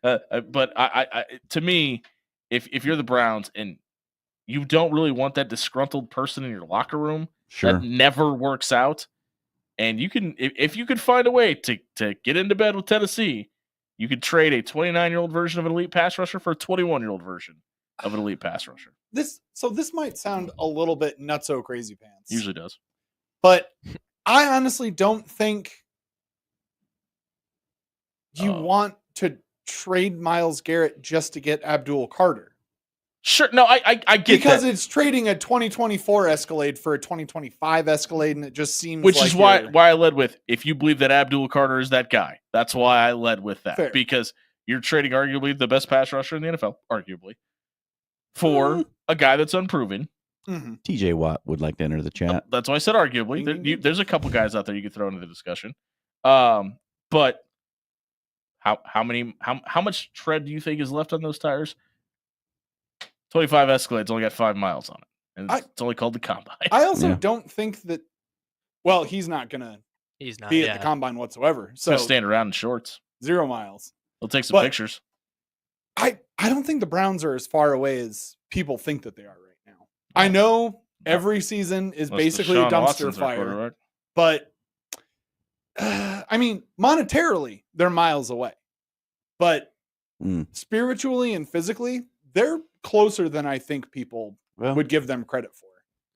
But I to me, if you're the Browns and you don't really want that disgruntled person in your locker room, that never works out. And you can, if you could find a way to get into bed with Tennessee, you could trade a 29-year-old version of an elite pass rusher for a 21-year-old version of an elite pass rusher. This might sound a little bit nutso crazy pants. Usually does. But I honestly don't think you want to trade Myles Garrett just to get Abdul Carter. Sure. No, I get because that. it's trading a 2024 Escalade for a 2025 Escalade, and it just seems which like is why I led with, if you believe that Abdul Carter is that guy, that's why I led with that. Fair. Because you're trading arguably the best pass rusher in the NFL, arguably, for a guy that's unproven. TJ Watt would like to enter the chat. That's why I said arguably. There's a couple guys out there you could throw into the discussion. But how much tread do you think is left on those tires? 25 Escalades only got 5 miles on it. And it's only called the Combine. I also don't think that. Well, he's not gonna be at the Combine whatsoever. So he'll stand around in shorts. 0 miles. He'll take some pictures. I don't think the Browns are as far away as people think that they are right now. I know every season is basically a dumpster fire, but I mean, monetarily, they're miles away. But spiritually and physically, they're closer than I think people would give them credit for.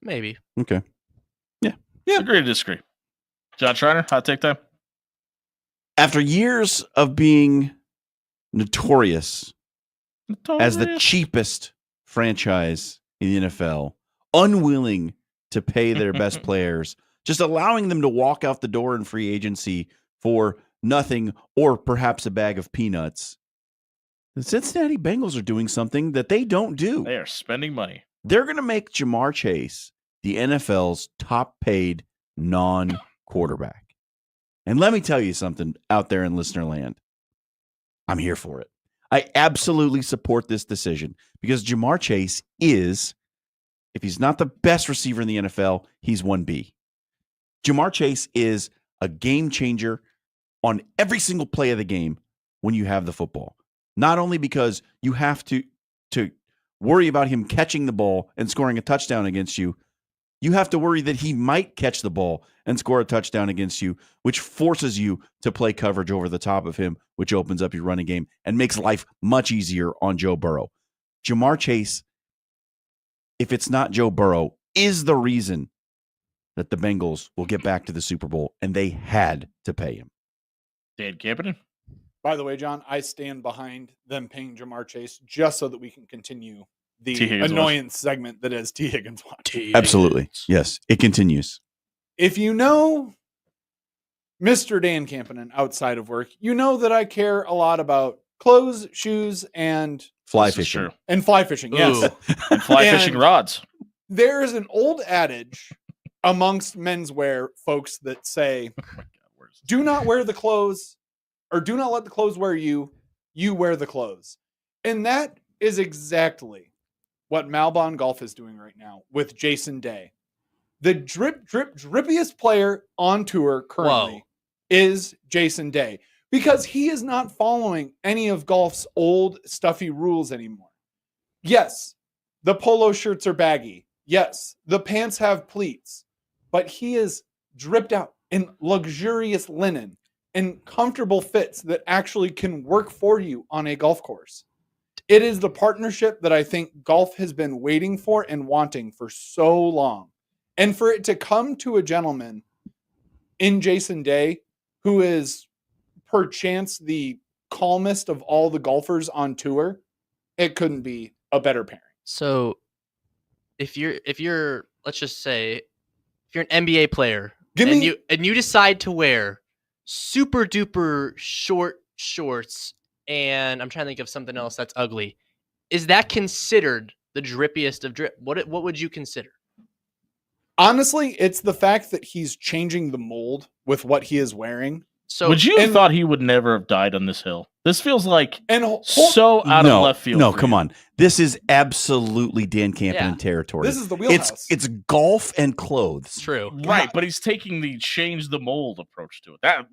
Maybe. Okay. Yeah. Agree to disagree. John Schreiner, hot take time. After years of being notorious as the cheapest franchise in the NFL, unwilling to pay their best players, just allowing them to walk out the door in free agency for nothing or perhaps a bag of peanuts, the Cincinnati Bengals are doing something that they don't do. They are spending money. They're going to make Jamar Chase the NFL's top paid non-quarterback. And let me tell you something out there in listener land. I'm here for it. I absolutely support this decision because Jamar Chase is, if he's not the best receiver in the NFL, he's 1B. Jamar Chase is a game changer on every single play of the game when you have the football. Not only because you have to worry about him catching the ball and scoring a touchdown against you, you have to worry that he might catch the ball and score a touchdown against you, which forces you to play coverage over the top of him, which opens up your running game and makes life much easier on Joe Burrow. Jamar Chase, if it's not Joe Burrow, is the reason that the Bengals will get back to the Super Bowl, and they had to pay him. Dan Campen. By the way, John, I stand behind them paying Jamar Chase just so that we can continue the annoyance segment that is T. Higgins. Absolutely. Yes, it continues. If you know Mr. Dan Campanen outside of work, you know that I care a lot about clothes, shoes, and fly fishing. And fly fishing, yes. And fly fishing rods. There is an old adage amongst menswear folks that say, do not wear the clothes, or do not let the clothes wear you, you wear the clothes. And that is exactly what Malbon Golf is doing right now with Jason Day. The drippiest player on tour currently is Jason Day, because he is not following any of golf's old stuffy rules anymore. Yes, the polo shirts are baggy. Yes, the pants have pleats, but he is dripped out in luxurious linen and comfortable fits that actually can work for you on a golf course. It is the partnership that I think golf has been waiting for and wanting for so long. And for it to come to a gentleman in Jason Day, who is perchance the calmest of all the golfers on tour, it couldn't be a better pairing. So if you're let's just say if you're an NBA player and you decide to wear super duper short shorts, and I'm trying to think of something else that's ugly, is that considered the drippiest of drip? What would you consider? Honestly, it's the fact that he's changing the mold with what he is wearing. So would you have thought he would never have died on this hill? This feels like so out of left field. No, come on. This is absolutely Dan Campanen territory. This is the wheelhouse. It's golf and clothes. True. Right, but he's taking the change the mold approach to it. That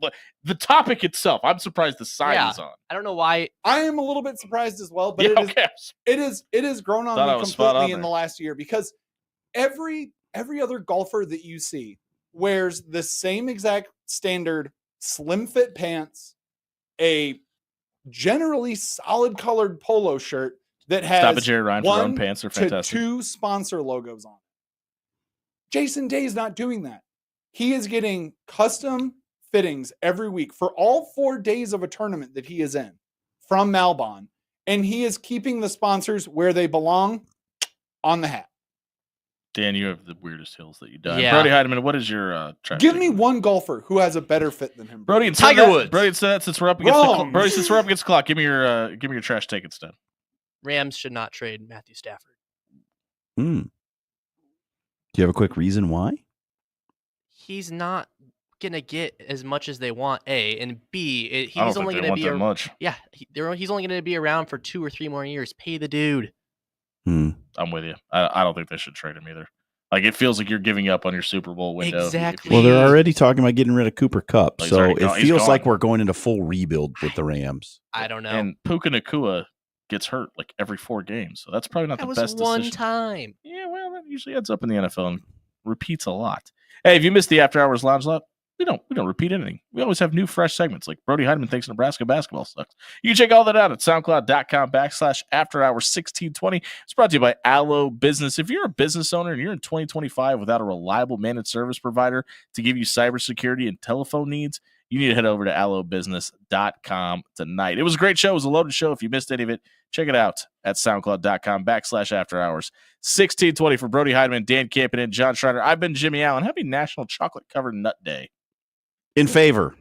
the topic itself, I'm surprised the side is on. I don't know why. I am a little bit surprised as well, but it has grown on me completely in the last year, because every other golfer that you see wears the same exact standard slim fit pants, a generally solid colored polo shirt that has Stop it, Jerry Ryan, for own pants are fantastic. 2 sponsor logos on it. Jason Day is not doing that. He is getting custom fittings every week for all 4 days of a tournament that he is in from Malbon, and he is keeping the sponsors where they belong, on the hat. Dan, you have the weirdest hills that you done. Yeah. Brody Heidemann, what is your give me one golfer who has a better fit than him. Brody and Tiger Woods. Brody, since we're up against Brody, since we're up against the clock, give me your trash take instead. Rams should not trade Matthew Stafford. Do you have a quick reason why? He's not gonna get as much as they want. A and B. He's only gonna be much. Yeah, he's only gonna be around for 2 or 3 more years. Pay the dude. I'm with you. I don't think they should trade him either. Like, it feels like you're giving up on your Super Bowl window. Exactly. Well, they're already talking about getting rid of Cooper Kupp, so it feels like we're going into full rebuild with the Rams. I don't know. And Puka Nacua gets hurt like every 4 games, so that's probably not the best decision. That was one time. Yeah, well, that usually ends up in the NFL and repeats a lot. Hey, if you missed the After Hours Lounge Lot, we don't repeat anything. We always have new, fresh segments like Brody Heidemann thinks Nebraska basketball sucks. You can check all that out at SoundCloud.com/AfterHours1620. It's brought to you by Allo Business. If you're a business owner and you're in 2025 without a reliable managed service provider to give you cybersecurity and telephone needs, you need to head over to allobusiness.com tonight. It was a great show. It was a loaded show. If you missed any of it, check it out at SoundCloud.com/AfterHours1620. For Brody Heidemann, Dan Campanen, and John Schreiner, I've been Jimmy Allen. Happy National Chocolate Covered Nut Day. In favor.